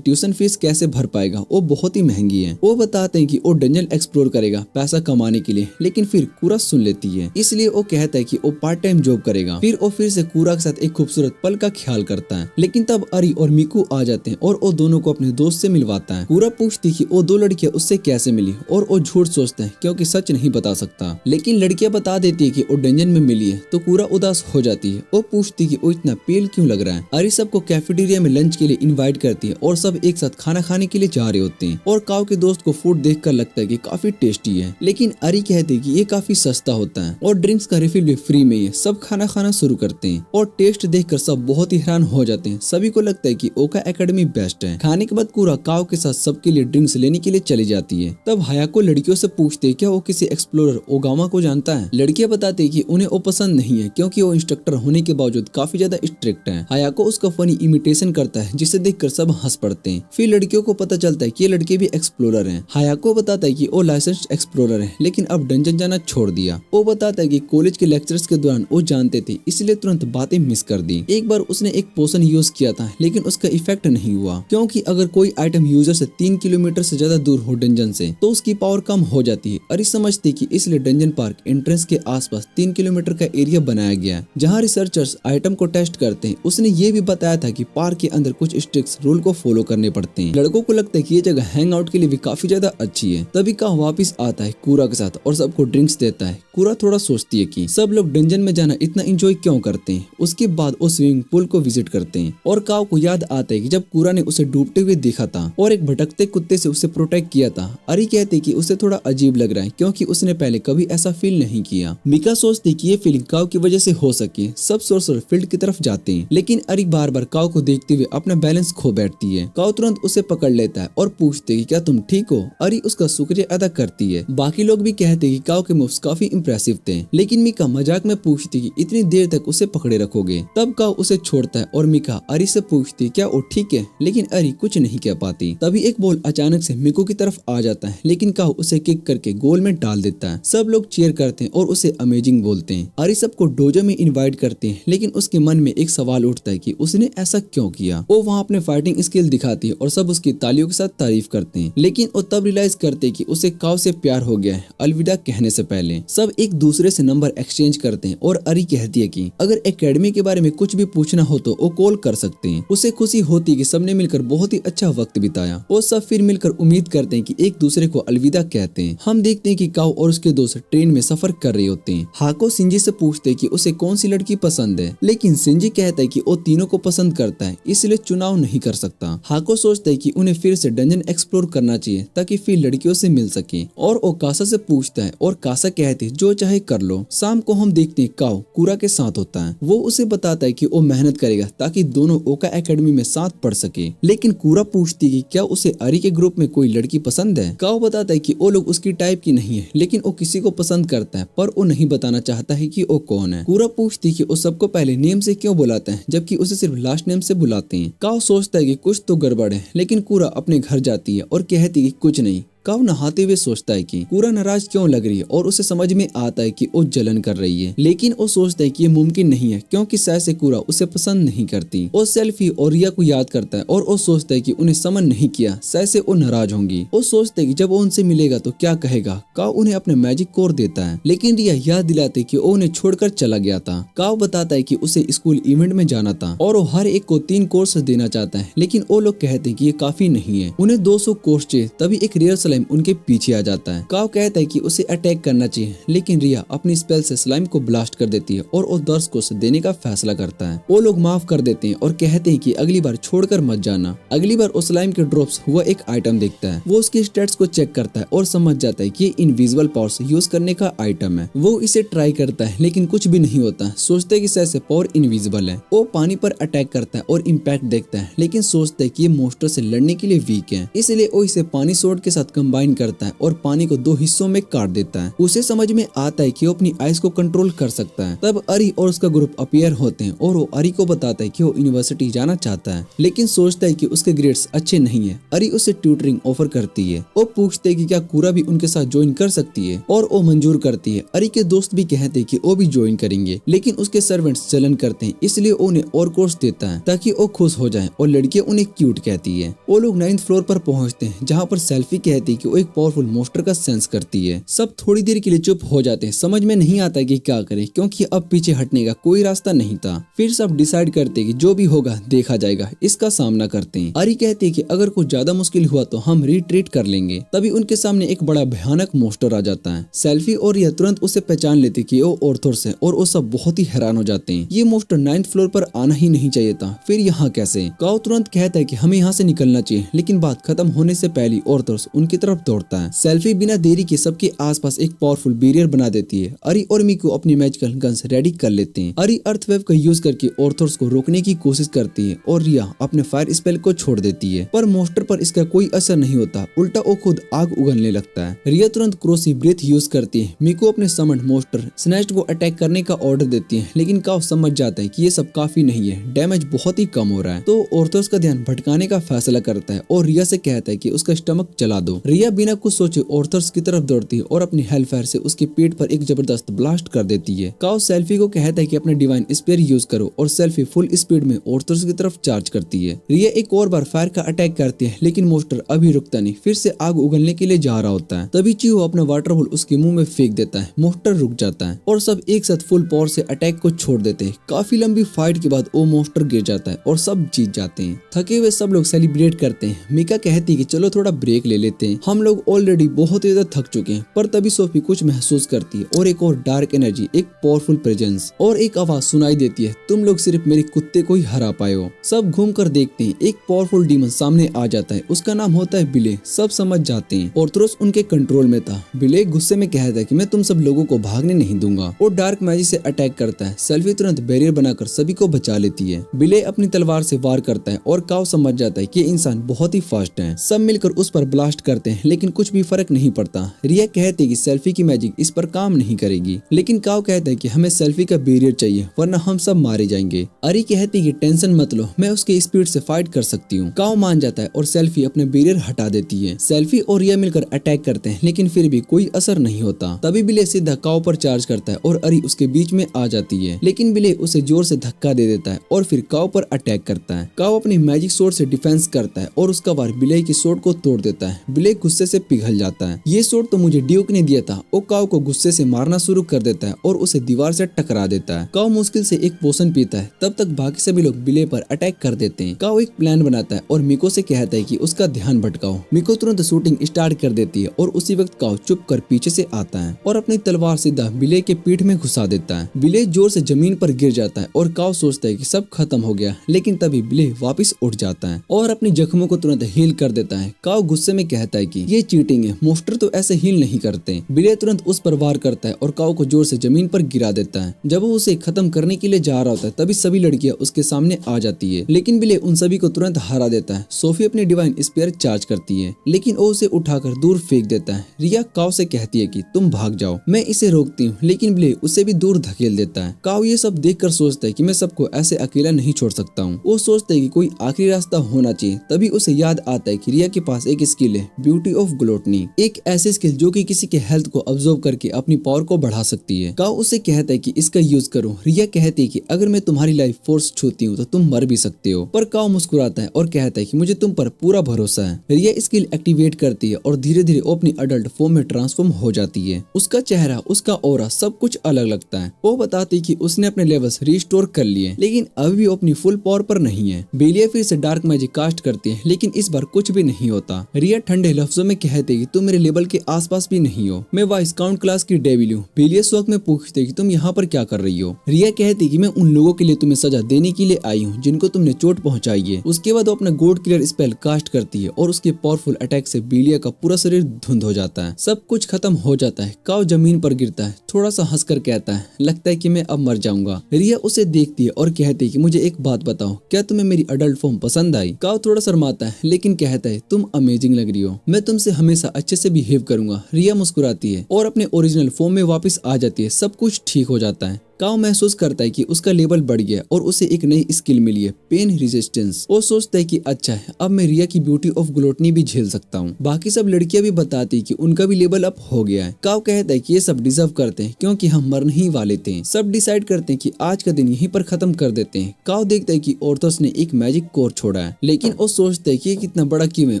ट्यूशन फीस कैसे भर पाएगा, वो बहुत ही महंगी है। वो बताते हैं कि वो डंजन एक्सप्लोर करेगा पैसा कमाने के लिए, लेकिन फिर कुरा सुन लेती है, इसलिए वो कहता है कि वो पार्ट टाइम जॉब करेगा। फिर वो फिर से कुरा के साथ एक खूबसूरत पल का ख्याल करता है। लेकिन तब अरी और मिकू आ जाते हैं और वो दोनों को अपने दोस्त से मिलवाता है। कुरा पूछती कि वो दो लड़कियां उससे कैसे मिली और वो झूठ सोचता है क्योंकि सच नहीं बता सकता। लेकिन लड़कियां बता देती है कि वो डंजन में मिली है तो कुरा उदास हो जाती है। वो पूछती कि वो इतना पेल क्यों लग रहा है। अरी सबको कैफेटेरिया में लंच के लिए इनवाइट करती है और सब एक साथ खाना खाने के लिए जा रहे होते हैं। और काओ के दोस्त को फूड देखकर लगता है कि काफी टेस्टी है, लेकिन अरी कहती है कि ये काफी सस्ता होता है और ड्रिंक्स का रिफिल भी फ्री में ही है। सब खाना खाना शुरू करते हैं और टेस्ट देखकर सब बहुत ही हैरान हो जाते हैं। सभी को लगता है कि ओका एकेडमी बेस्ट है। खाने के बाद कुरा काओ के साथ सबके लिए ड्रिंक्स लेने के लिए चली जाती है। तब हायाको लड़कियों से पूछते हैं क्या वो किसी एक्सप्लोरर ओगामा को जानता है। लड़कियां बताती है कि उन्हें वो पसंद नहीं है क्योंकि वो इंस्ट्रक्टर होने के बावजूद काफी ज्यादा स्ट्रिक्ट है। हायाको उसका फनी इमिटेशन करता है जिसे देखकर सब हंस पड़ते हैं। फिर लड़कियों को पता चलता है कि ये लड़के भी एक्सप्लोरर हैं। हायाको बताता है कि वो लाइसेंस्ड एक्सप्लोरर है लेकिन अब डंजन जाना छोड़ दिया। वो बताता है कि कॉलेज के लेक्चर्स के दौरान वो जानते थे इसलिए तुरंत बातें मिस कर दी। एक बार उसने एक पोशन यूज किया था लेकिन उसका इफेक्ट नहीं हुआ क्योंकि अगर कोई आइटम यूजर से 3 किलोमीटर से ज्यादा दूर हो डंजन से तो उसकी पावर कम हो जाती है। अरी समझती कि इसलिए डंजन पार्क एंट्रेंस के आसपास 3 किलोमीटर का एरिया बनाया गया है जहाँ रिसर्चर्स आइटम को टेस्ट करते हैं। उसने ये भी बताया था कि पार्क के अंदर कुछ स्ट्रिक्ट रूल को फॉलो करने पड़ते हैं। लड़कों को लगता है कि ये जगह हैंग आउट के लिए भी काफी ज्यादा अच्छी है। तभी काओ वापस आता है कुरा के साथ और सबको ड्रिंक्स देता है। कुरा थोड़ा सोचती है कि सब लोग डंजन में जाना इतना एंजॉय क्यों करते हैं। उसके बाद वो स्विमिंग पूल को विजिट करते हैं और काओ को याद आता है कि जब कुरा ने उसे डूबते हुए देखा था और एक भटकते कुत्ते से उसे प्रोटेक्ट किया था। अरी कहती कि उसे थोड़ा अजीब लग रहा है क्योंकि उसने पहले कभी ऐसा फील नहीं किया। मिका सोचती कि ये फीलिंग काओ की वजह से हो सके। सब सोर्सर फील्ड की तरफ जाते हैं लेकिन अरी बार बार काओ को देखते हुए अपना बैलेंस खो बैठती है। काओ तुरंत उसे पकड़ लेता है और पूछते कि क्या तुम ठीक हो। अरी उसका शुक्रिया अदा करती है। बाकी लोग भी कहते कि काओ के मूव्स काफी इंप्रेसिव थे, लेकिन मिका मजाक में पूछती कि इतनी देर तक उसे पकड़े रखोगे। तब काओ उसे छोड़ता है और मिका अरी से पूछती क्या वो ठीक है, लेकिन अरी कुछ नहीं कह पाती। तभी एक बॉल अचानक से मिको की तरफ आ जाता है लेकिन काओ उसे किक करके गोल में डाल देता है। सब लोग चीयर करते हैं और उसे अमेजिंग बोलते हैं। अरी सबको डोजो में इनवाइट करते हैं लेकिन उसके मन में एक सवाल उठता है कि उसने ऐसा क्यों किया। वो वहाँ अपने फाइटिंग स्किल दिखाती है और सब उसकी तालियों के साथ तारीफ करते हैं, लेकिन वो तब रियलाइज करते हैं कि उसे काओ से प्यार हो गया है अलविदा कहने से पहले। सब एक दूसरे से नंबर एक्सचेंज करते हैं और अरी कहती है कि अगर एकेडमी के बारे में कुछ भी पूछना हो तो वो कॉल कर सकते हैं। उसे खुशी होती है कि सबने मिलकर बहुत ही अच्छा वक्त बिताया। वो सब फिर मिलकर उम्मीद करते हैं कि एक दूसरे को अलविदा कहते हैं। हम देखते हैं कि काओ और उसके दोस्त ट्रेन में सफर कर रहे होते हैं। हाको सिंजी से पूछते हैं कि उसे कौन सी लड़की पसंद है, लेकिन सिंजी कहता है कि वो तीनों को पसंद करता है इसलिए चुनाव नहीं कर सकता। हाको सोचता है कि उन्हें फिर से डंजन एक्सप्लोर करना चाहिए ताकि फिर लड़कियों से मिल सके और वो कासा से पूछता है और कासा कहती है जो चाहे कर लो। शाम को हम देखते हैं काओ कुरा के साथ होता है। वो उसे बताता है कि वो मेहनत करेगा ताकि दोनों ओका एकेडमी में साथ पढ़ सके, लेकिन कुरा पूछती है कि क्या उसे अरी के ग्रुप में कोई लड़की पसंद है। काओ बताता है कि वो लोग उसकी टाइप की नहीं है, लेकिन वो किसी को पसंद करता है पर वो नहीं बताना चाहता है कि वो कौन है। कुरा पूछती है कि वो सबको पहले नेम से क्यों बुलाते हैं जबकि उसे सिर्फ लास्ट नेम से बुलाते हैं। काओ सोचता है कि कुछ तो गड़बड़ है, लेकिन कुरा अपने घर जाती है और कहती है कि कुछ नहीं, काव नहाते हुए सोचता है कि कूरा नाराज क्यों लग रही है और उसे समझ में आता है कि वो जलन कर रही है, लेकिन वो सोचता है कि ये मुमकिन नहीं है क्योंकि सैसे कूरा उसे पसंद नहीं करती। वो सेल्फी और रिया को याद करता है और वो सोचता है कि उन्हें समन नहीं किया, सैसे वो नाराज होंगी। वो सोचता है कि जब वो उनसे मिलेगा तो क्या कहेगा। काव उन्हें अपने मैजिक कोर देता है, लेकिन रिया याद दिलाते कि वो उन्हें छोड़कर चला गया था। काव बताता है कि उसे स्कूल इवेंट में जाना था और वो हर एक को 3 कोर्स देना चाहता है, लेकिन वो लोग कहते हैं कि ये काफी नहीं है, उन्हें 200 कोर्स चाहिए। तभी एक रेयर स्लाइम उनके पीछे आ जाता है। काव कहता है कि उसे अटैक करना चाहिए, लेकिन रिया अपनी स्पेल से स्लाइम को ब्लास्ट कर देती है और वो 10 कोर्स देने का फैसला करता है। वो लोग माफ कर देते हैं और कहते हैं कि अगली बार छोड़कर मत जाना। अगली बार उस स्लाइम के ड्रॉप्स हुआ एक आइटम देखता है। वो उसकी स्टेट्स को चेक करता है और समझ जाता है कि ये इनविजिबल पावर्स यूज करने का आइटम है। वो इसे ट्राई करता है, लेकिन कुछ भी नहीं होता। सोचता है कि सैसे पावर इनविजिबल है। वो पानी पर अटैक करता है और इम्पैक्ट देखता है, लेकिन सोचता है कि ये मोस्टर से लड़ने के लिए वीक है, इसलिए वो इसे पानी सोर्ड के साथ कंबाइन करता है और पानी को 2 हिस्सों में काट देता है। उसे समझ में आता है कि वो अपनी आइस को कंट्रोल कर सकता है। तब अरी और उसका ग्रुप अपीयर होते हैं और वो अरी को बताता है कि वो यूनिवर्सिटी जाना चाहता है, लेकिन सोचता है कि उसके ग्रेड्स अच्छे नहीं है। अरी उसे ट्यूटरिंग ऑफर करती है। वो पूछते है कि क्या कूरा भी उनके साथ ज्वाइन कर सकती है और वो मंजूर करती है। अरी के दोस्त भी कहते हैं कि वो भी ज्वाइन करेंगे, लेकिन उसके सर्वेंट्स जलन करते हैं, इसलिए उन्हें और कोर्स देता है ताकि वो खुश हो जाएं और लड़कियां उन्हें क्यूट कहती है। वो लोग 9th फ्लोर पर पहुंचते हैं, जहां पर सेल्फी कहती है कि वो एक पावरफुल मोस्टर का सेंस करती है। सब थोड़ी देर के लिए चुप हो जाते हैं, समझ में नहीं आता कि क्या करें, क्योंकि अब पीछे हटने का कोई रास्ता नहीं था। फिर सब डिसाइड करते हैं कि जो भी होगा देखा जाएगा, इसका सामना करते हैं। अरी कहती है कि अगर कुछ ज्यादा मुश्किल हुआ तो हम रिट्रीट कर लेंगे। तभी उनके सामने एक बड़ा भयानक मोस्टर आ जाता है। सेल्फी और यह तुरंत उसे पहचान लेती कि वो ऑर्थोर्स है और वो सब बहुत ही हैरान हो जाते हैं। ये मोस्टर 9th फ्लोर पर आना ही नहीं चाहिए था, फिर यहाँ कैसे। काव तुरंत कहता है कि हमें यहाँ से निकलना चाहिए, लेकिन बात खत्म होने से पहले ऑर्थोर्स उनकी तरफ दौड़ता है। सेल्फी बिना देरी के सबके आसपास एक पावरफुल बैरियर बना देती है। अरी और मिको अपनी मैजिकल गन्स रेडी कर लेते हैं। अरी अर्थवेव का यूज करके ऑर्थोर्स को रोकने की कोशिश करती है और रिया अपने फायर स्पेल को छोड़ देती है, पर मोस्टर पर इसका कोई असर नहीं होता, उल्टा वो खुद आग उगलने लगता है। रिया तुरंत क्रोसी ब्रेथ यूज करती है। मिको अपने समन्ड मोस्टर स्नैच्ड को अटैक करने का ऑर्डर देती है, लेकिन काव समझ जाता है कि ये सब काफी नहीं है, डैमेज बहुत ही कम हो रहा है। तो ऑर्थोर्स का ध्यान भटकाने का फैसला करता है और रिया से कहता है कि उसका स्टमक जला दो। रिया बिना कुछ सोचे ऑर्थोर्स की तरफ दौड़ती है और अपनी हेलफायर से उसके पेट पर एक जबरदस्त ब्लास्ट कर देती है। काव सेल्फी को कहता है कि अपने डिवाइन स्पेयर यूज करो और सेल्फी फुल स्पीड में ऑर्थोर्स की तरफ चार्ज करती है। रिया एक और बार फायर का अटैक करती है, लेकिन मोस्टर अभी रुकता नहीं, फिर से आग उगलने के लिए जा रहा होता है। तभी चीहू अपना वाटर बॉल उसके मुंह में फेंक देता है। मोस्टर रुक जाता है और सब एक साथ फुल पावर से अटैक को छोड़ देते हैं। काफी लंबी फाइट के बाद वो मोस्टर गिर जाता है और सब जीत जाते हैं। थके हुए सब लोग सेलिब्रेट करते हैं। मिका कहती है कि चलो थोड़ा ब्रेक ले लेते हैं, हम लोग ऑलरेडी बहुत ज्यादा थक चुके हैं। पर तभी सोफी कुछ महसूस करती है और एक और डार्क एनर्जी, एक पावरफुल प्रेजेंस और एक आवाज सुनाई देती है, तुम लोग सिर्फ मेरे कुत्ते को ही हरा पाए हो। सब घूम कर देखते हैं, एक पावरफुल डीमन सामने आ जाता है, उसका नाम होता है बिले। सब समझ जाते हैं ऑर्थोरस उनके कंट्रोल में था। बिले गुस्से में कहता है कि मैं तुम सब लोगों को भागने नहीं दूंगा और डार्क मैजिक से अटैक करता है। सेल्फी तुरंत बैरियर बनाकर सभी को बचा लेती है। बिले अपनी तलवार से वार करता है और काव समझ जाता है कि ये इंसान बहुत ही फास्ट है। सब मिलकर उस पर ब्लास्ट करते हैं, लेकिन कुछ भी फर्क नहीं पड़ता। रिया कहती है कि सेल्फी की मैजिक इस पर काम नहीं करेगी, लेकिन काव कहता है कि हमें सेल्फी का बैरियर चाहिए वरना हम सब मारे जाएंगे। अरी कहती है कि टेंशन मत लो, मैं उसके स्पीड से फाइट कर सकती हूँ। काव मान जाता है और सेल्फी अपने बैरियर हटा देती है। सेल्फी और रिया मिलकर अटैक करते हैं, लेकिन फिर भी कोई असर नहीं होता। तभी बिले सीधा काव पर चार्ज करता है और अरी उसके बीच में आ जाती है, लेकिन बिले उसे जोर से धक्का दे देता है और फिर काव पर अटैक करता है। काव अपनी मैजिक सोर्ड से डिफेंस करता है और उसका वार बिले की सोर्ड को तोड़ देता है। बिले गुस्से से पिघल जाता है, ये सोर्ड तो मुझे ड्यूक ने दिया था। वो काव को गुस्से से मारना शुरू कर देता है और उसे दीवार से टकरा देता है। काव मुश्किल से एक पोशन पीता है, तब तक बाकी सभी लोग बिले पर अटैक कर देते हैं। काव एक प्लान बनाता है और मिको से कहता है कि उसका ध्यान भटकाओ। मिको तुरंत शूटिंग स्टार्ट कर देती है और उसी वक्त काव चुप कर पीछे से आता है और अपनी तलवार सीधा बिले के पीठ में घुसा देता है। बिले जोर से जमीन पर गिर जाता है और काव सोचता है कि सब खत्म हो गया, लेकिन तभी बिले वापस उठ जाता है और अपनी जख्मों को तुरंत हील कर देता है। काव गुस्से में कहता है कि ये चीटिंग है, मोस्टर तो ऐसे हील नहीं करते। बिले तुरंत उस पर वार करता है और काव को जोर से जमीन पर गिरा देता है। जब वो उसे खत्म करने के लिए जा रहा होता है, तभी सभी लड़कियां उसके सामने आ जाती है, लेकिन बिले उन सभी को तुरंत हरा देता है। सोफी अपनी डिवाइन स्पेयर चार्ज करती है, लेकिन वो उसे उठाकर दूर फेंक देता है। रिया काव से कहती है कि तुम भाग जाओ, मैं इसे रोकती हूँ, लेकिन बिले उसे भी दूर धकेल देता है। काव ये सब देखकर सोचता है कि मैं सबको ऐसे अकेला नहीं छोड़ सकता हूँ। वो सोचता है कि कोई आखिरी रास्ता होना चाहिए। तभी उसे याद आता है कि रिया के पास एक स्किल है, ब्यूटी ऑफ ग्लूटनी, एक ऐसी स्किल जो कि किसी के हेल्थ को ऑब्जर्व करके अपनी पावर को बढ़ा सकती है। काओ उसे कहता है कि इसका यूज करो। रिया कहती है कि अगर मैं तुम्हारी लाइफ फोर्स छूती हूँ तो तुम मर भी सकते हो, पर काओ मुस्कुराता है और कहता है कि मुझे तुम पर पूरा भरोसा है। रिया स्किल एक्टिवेट करती है और धीरे धीरे वो अपनी अडल्ट फॉर्म में ट्रांसफॉर्म हो जाती है। उसका चेहरा, उसका ऑरा सब कुछ अलग लगता है। वो बताती है कि उसने अपने लेवल्स रिस्टोर कर लिए, लेकिन अभी भी अपनी फुल पावर पर नहीं है। बेलिया फिर से डार्क मैजिक कास्ट करती है, लेकिन इस बार कुछ भी नहीं होता। रिया ठंडे लफ्जों में कहती है कि तुम मेरे लेवल के आसपास भी नहीं हो, मैं वाइस काउंट क्लास की डेविल हूँ। बेलिया शौक में पूछते है कि तुम यहाँ पर क्या कर रही हो। रिया कहती है कि मैं उन लोगों के लिए तुम्हें सजा देने के लिए आई हूँ जिनको तुमने चोट पहुंचाई है। उसके बाद वो अपना गोड क्लियर स्पेल कास्ट करती है और उसके पावरफुल अटैक से बेलिया का पूरा शरीर धुंध हो जाता है। सब कुछ खत्म हो जाता है। काओ जमीन पर गिरता है, थोड़ा सा हंसकर कहता है, लगता है कि मैं अब मर जाऊंगा। रिया उसे देखती है और कहती है कि मुझे एक बात बताओ, क्या तुम्हें मेरी अडल्ट फॉर्म पसंद आई। काओ थोड़ा शर्माता है लेकिन कहता है, तुम अमेजिंग लग रही हो, मैं तुमसे हमेशा अच्छे से बिहेव करूंगा। रिया मुस्कुराती है और अपने ओरिजिनल फॉर्म में वापस आ जाती है। सब कुछ ठीक हो जाता है। काओ महसूस करता है कि उसका लेवल बढ़ गया और उसे एक नई स्किल मिली है, पेन रेजिस्टेंस। वो सोचता है कि अच्छा है, अब मैं रिया की ब्यूटी ऑफ ग्लूटनी भी झेल सकता हूँ। बाकी सब लड़कियां भी बताती कि उनका भी लेवल अप हो गया है। काओ कहता है कि ये सब डिजर्व करते हैं क्योंकि हम मरने ही वाले थे। सब डिसाइड करते हैं कि आज का दिन यहीं पर खत्म कर देते हैं। काओ देखता है कि ऑर्थोस ने एक मैजिक कोर छोड़ा है, लेकिन वो सोचता है कि ये कितना बड़ा क्यों है।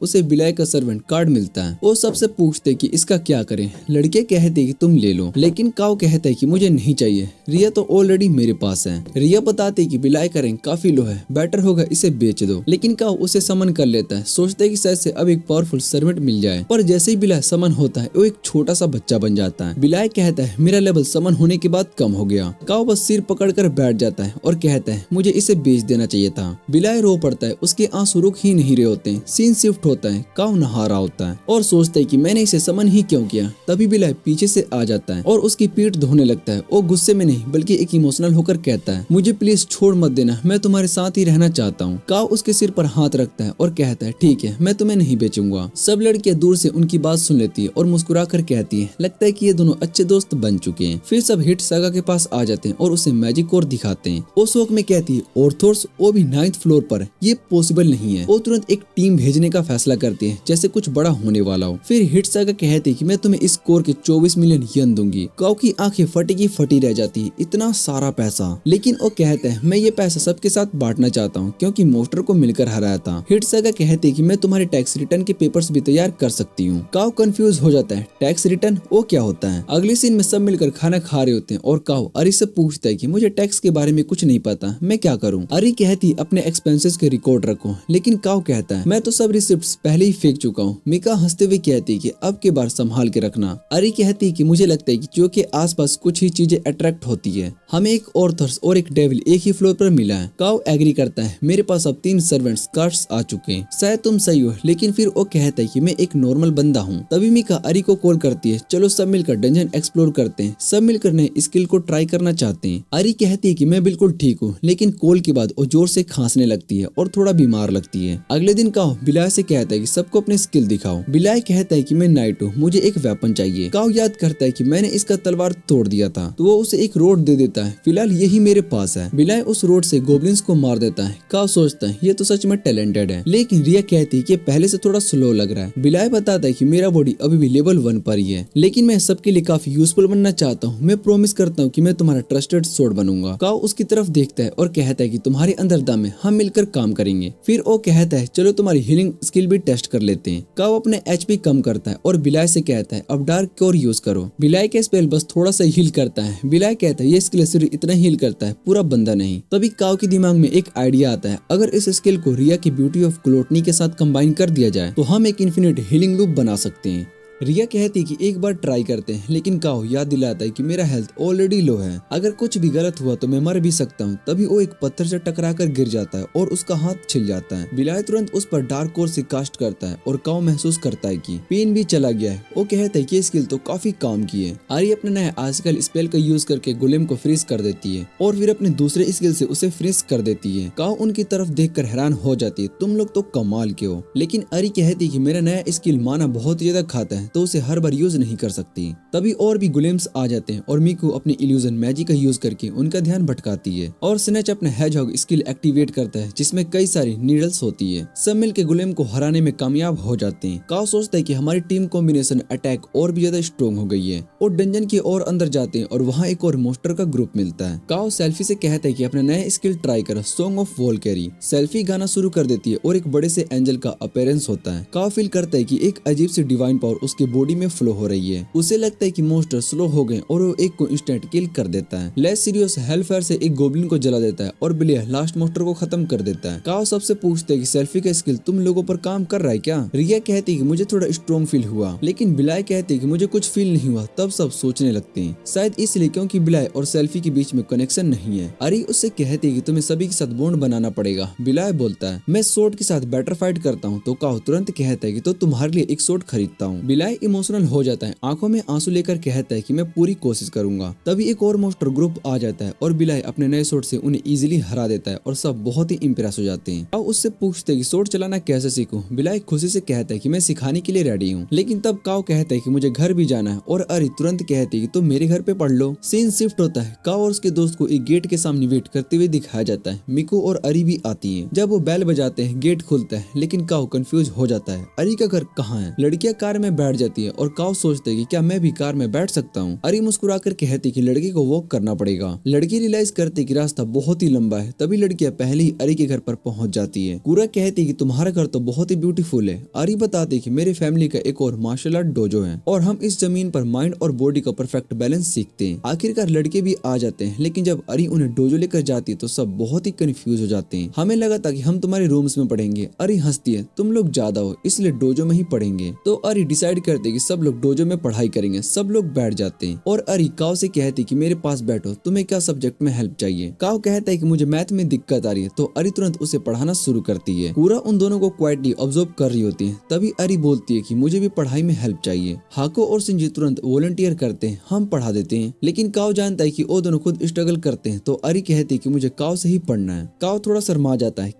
उसे बिलाई का सर्वेंट कार्ड मिलता है। वो सबसे पूछते कि इसका क्या करें। लड़के कहते कि तुम ले लो, लेकिन काओ कहता है कि मुझे नहीं चाहिए, रिया तो ऑलरेडी मेरे पास है। रिया बताती कि बिलाई का रैंक काफी लो है, बेटर होगा इसे बेच दो। लेकिन काओ उसे समन कर लेता है, सोचता है कि शायद से अब एक पावरफुल सर्वेंट मिल जाए। पर जैसे ही बिलाई समन होता है वो एक छोटा सा बच्चा बन जाता है। बिलाई कहता है मेरा लेवल समन होने के बाद कम हो गया। काओ बस सिर पकड़कर बैठ जाता है और कहता है मुझे इसे बेच देना चाहिए था। बिलाई रो पड़ता है, उसके आंसू रुक ही नहीं रहे होते। सीन शिफ्ट होता है, काओ नहा रहा होता है और सोचता है कि मैंने इसे समन ही क्यों किया। तभी बिलाई पीछे से आ जाता है और उसकी पीठ धोने लगता है। वो गुस्से में नहीं बल्कि एक इमोशनल होकर कहता है, मुझे प्लीज छोड़ मत देना, मैं तुम्हारे साथ ही रहना चाहता हूँ। काओ उसके सिर पर हाथ रखता है और कहता है ठीक है, मैं तुम्हें नहीं बेचूंगा। सब लड़कियां दूर से उनकी बात सुन लेती है और मुस्कुरा कर कहती है, लगता है कि ये दोनों अच्छे दोस्त बन चुके हैं। फिर सब हिट सागा के पास आ जाते हैं और उसे मैजिक कोर दिखाते हैं। वो शौक में कहती है, ऑर्थोस वो भी 9th फ्लोर पर, ये पॉसिबल नहीं है। वो तुरंत एक टीम भेजने का फैसला करती है जैसे कुछ बड़ा होने वाला हो। फिर हिट सागा कहती है कि मैं तुम्हें इस कोर के 24 मिलियन येन दूंगी। काओ की आंखें फटी की फटी रह जाती है, इतना सारा पैसा। लेकिन वो कहता है मैं ये पैसा सबके साथ बांटना चाहता हूँ क्योंकि मोस्टर को मिलकर हराया था। हिट सागा कहती है कि मैं तुम्हारे टैक्स रिटर्न के पेपर्स भी तैयार कर सकती हूँ। काओ कंफ्यूज हो जाता है, टैक्स रिटर्न वो क्या होता है। अगले सीन में सब मिलकर खाना खा रहे होते हैं और काओ अरी से पूछता है कि मुझे टैक्स के बारे में कुछ नहीं पता, मैं क्या करूँ। अरी कहती अपने एक्सपेंसेस के रिकॉर्ड रखो, लेकिन काओ कहता है मैं तो सब रिसिप्ट्स पहले ही फेंक चुका हूँ। मिका हंसते हुए कहती है कि अब के बार संभाल के रखना। अरी कहती है कि मुझे लगता है कि जो के आसपास कुछ ही चीजें अट्रैक्ट होती है। हमें एक ऑर्थर्स और एक डेविल एक ही फ्लोर पर मिला है। काओ एग्री करता है, मेरे पास अब 3 सर्वेंट्स कार्ड्स आ चुके हैं, शायद तुम सही हो। लेकिन फिर वो कहता है कि मैं एक नॉर्मल बंदा हूँ। तभी मिका अरी को कॉल करती है, चलो सब मिलकर डंजन एक्सप्लोर करते हैं। सब मिलकर नए स्किल को ट्राई करना चाहते हैं। अरी कहती है कि मैं बिल्कुल ठीक हूँ, लेकिन कॉल के बाद वो जोर से खांसने लगती है और थोड़ा बीमार लगती है। अगले दिन काओ बिलाय से कहता है कि सबको अपने स्किल दिखाओ। बिलाय कहता है कि मैं नाइट हूँ, मुझे एक वेपन चाहिए। काओ याद करता है कि मैंने इसका तलवार तोड़ दिया था, तो वो उसे एक रोड दे देता है, फिलहाल यही मेरे पास है। बिलाय उस रोड से गोब्लिन्स को मार देता है। काओ सोचता है ये तो सच में टैलेंटेड है, लेकिन रिया कहती है कि पहले से थोड़ा स्लो लग रहा है। बिलाय बताता है कि मेरा बॉडी अभी भी लेवल 1 पर ही है, लेकिन मैं सबके लिए काफी यूजफुल बनना चाहता हूँ। मैं प्रॉमिस करता हूँ कि मैं तुम्हारा ट्रस्टेड सोर्ड बनूंगा। काओ उसकी तरफ देखता है और कहता है कि तुम्हारे अंदर दम है, हम मिलकर काम करेंगे। फिर वो कहता है चलो तुम्हारी हीलिंग स्किल भी टेस्ट कर लेते हैं। काओ अपने एचपी कम करता है और बिलाय से कहता है अब डार्क कोर यूज करो। बिलाय के स्पेल बस थोड़ा सा हील करता है। बिलाय कहता है ये स्किल सिर्फ इतना हील करता है, पूरा बंदा नहीं। तभी काओ के दिमाग में एक आइडिया आता है, अगर इस स्किल को रिया की ब्यूटी ऑफ ग्लूटनी के साथ कंबाइन कर दिया जाए तो हम एक इन्फिनिट हीलिंग लूप बना सकते हैं। रिया कहती है कि एक बार ट्राई करते हैं, लेकिन काओ याद दिलाता है कि मेरा हेल्थ ऑलरेडी लो है, अगर कुछ भी गलत हुआ तो मैं मर भी सकता हूँ। तभी वो एक पत्थर से टकराकर गिर जाता है और उसका हाथ छिल जाता है। बिलाय तुरंत उस पर डार्क कोर से कास्ट करता है और काओ महसूस करता है कि पेन भी चला गया है। वो कहता है कि स्किल तो काफी काम की है। आरी अपने नए आजकल स्पेल का यूज करके गोलेम को फ्रीज कर देती है और फिर अपने दूसरे स्किल से उसे फ्रीज कर देती है। काओ उनकी तरफ देखकर हैरान हो जाती है, तुम लोग तो कमाल के हो। लेकिन अरी कहती है कि मेरा नया स्किल माना बहुत ज्यादा खाता है, है तो उसे हर बार यूज नहीं कर सकती। तभी और भी गुलेम्स आ जाते हैं और मीकू अपनी इल्यूजन मैजिक का यूज करके उनका ध्यान भटकाती है और स्नेच अपने हेजहॉग स्किल एक्टिवेट करता है जिसमें कई सारी नीडल्स होती है। सब मिलकर गुलेम को हराने में कामयाब हो जाते हैं। काओ सोचता है कि हमारी टीम कॉम्बिनेशन अटैक और भी ज्यादा स्ट्रॉन्ग हो गई है और डंजन की ओर अंदर जाते हैं और वहाँ एक और मोस्टर का ग्रुप मिलता है। काओ सेल्फी से कहता है कि अपना नया स्किल ट्राई करो, सॉन्ग ऑफ वोल्केरी। सेल्फी गाना शुरू कर देती है और एक बड़े से एंजल का अपीयरेंस होता है। काओ फील करता है कि एक अजीब सी डिवाइन पावर उसके बॉडी में फ्लो हो रही है। उसे लगता है कि मोस्टर स्लो हो गए और वो एक को इंस्टेंट किल कर देता है। लेस सीरियस हेलफायर से एक गोब्लिन को जला देता है और बिलियर लास्ट मोस्टर को खत्म कर देता है। काओ सबसे पूछते है कि सेल्फी का स्किल तुम लोगों पर काम कर रहा है क्या? रिया कहती है कि मुझे थोड़ा स्ट्रॉन्ग फील हुआ, लेकिन बिलाय कहती है कि मुझे कुछ फील नहीं हुआ। तब सब सोचने लगते हैं शायद इसलिए क्योंकि बिलाय और सेल्फी के बीच में कनेक्शन नहीं है। अरी उससे कहती है कि तुम्हें सभी के साथ बॉन्ड बनाना पड़ेगा। बिलाय बोलता है मैं सोर्ड के साथ बेटर फाइट करता हूँ। तो काओ तुरंत कहता है कि तो तुम्हारे लिए एक सोर्ड खरीदता हूँ। बिलाय इमोशनल हो जाता है, आंखों में आंसू लेकर कहता है कि मैं पूरी कोशिश करूंगा। तभी एक और मोस्टर ग्रुप आ जाता है और बिलाय अपने नए सोर्ड से उन्हें इजीली हरा देता है और सब बहुत ही इंप्रेस हो जाते हैं। अब उससे पूछते हैं कि सोर्ड चलाना कैसे सीखूं। बिलाय खुशी से कहता है कि मैं सिखाने के लिए रेडी हूँ। लेकिन तब काओ कहता है कि मुझे घर भी जाना है और अरी तुरंत कहती है कि तुम मेरे घर पे पढ़ लो। सीन शिफ्ट होता है। काओ और उसके दोस्त को एक गेट के सामने वेट करते हुए दिखाया जाता है। मिको और अरी भी आती है। जब वो बेल बजाते हैं गेट खुलता है, लेकिन काओ कंफ्यूज हो जाता है अरी का घर कहाँ है। लड़कियां कार में बैठ जाती है और काओ सोचते है कि क्या मैं भी कार में बैठ सकता हूँ। अरी मुस्कुराकर कहती कि लड़की को वॉक करना पड़ेगा। लड़की रियलाइज करती कि रास्ता बहुत ही लंबा है। तभी लड़कियां पहले ही अरी के घर पर पहुंच जाती है। पूरा कहती कि तुम्हारा घर तो बहुत ही ब्यूटीफुल है। अरी बताती कि मेरे फैमिली का एक और मार्शल आर्ट डोजो है और हम इस जमीन पर माइंड और बॉडी का परफेक्ट बैलेंस सीखते हैं। आखिरकार लड़के भी आ जाते हैं, लेकिन जब अरी उन्हें डोजो लेकर जाती है तो सब बहुत ही कंफ्यूज हो जाते हैं। हमें लगा था कि हम तुम्हारे रूम्स में पढ़ेंगे। अरी हंसती है, तुम लोग ज्यादा हो इसलिए डोजो में ही पढ़ेंगे। तो अरी डिसाइड करते कि सब लोग डोजो में पढ़ाई करेंगे। सब लोग बैठ जाते हैं और अरी काओ से कहती कि मेरे पास बैठो, तुम्हें क्या सब्जेक्ट में हेल्प चाहिए। काओ कहता है कि मुझे मैथ में दिक्कत आ रही है। तो अरी तुरंत उसे पढ़ाना शुरू करती है। पूरा उन दोनों को क्वाइटली ऑब्जर्व कर रही होती है। तभी अरी बोलती है कि मुझे भी पढ़ाई में हेल्प चाहिए। हाको और सिंजी तुरंत वॉलंटियर करते हैं, हम पढ़ा देते हैं। लेकिन काओ जानता है कि वो दोनों खुद स्ट्रगल करते हैं। तो अरी कहती है कि मुझे काओ से ही पढ़ना है। काओ थोड़ा शर्मा जाता है,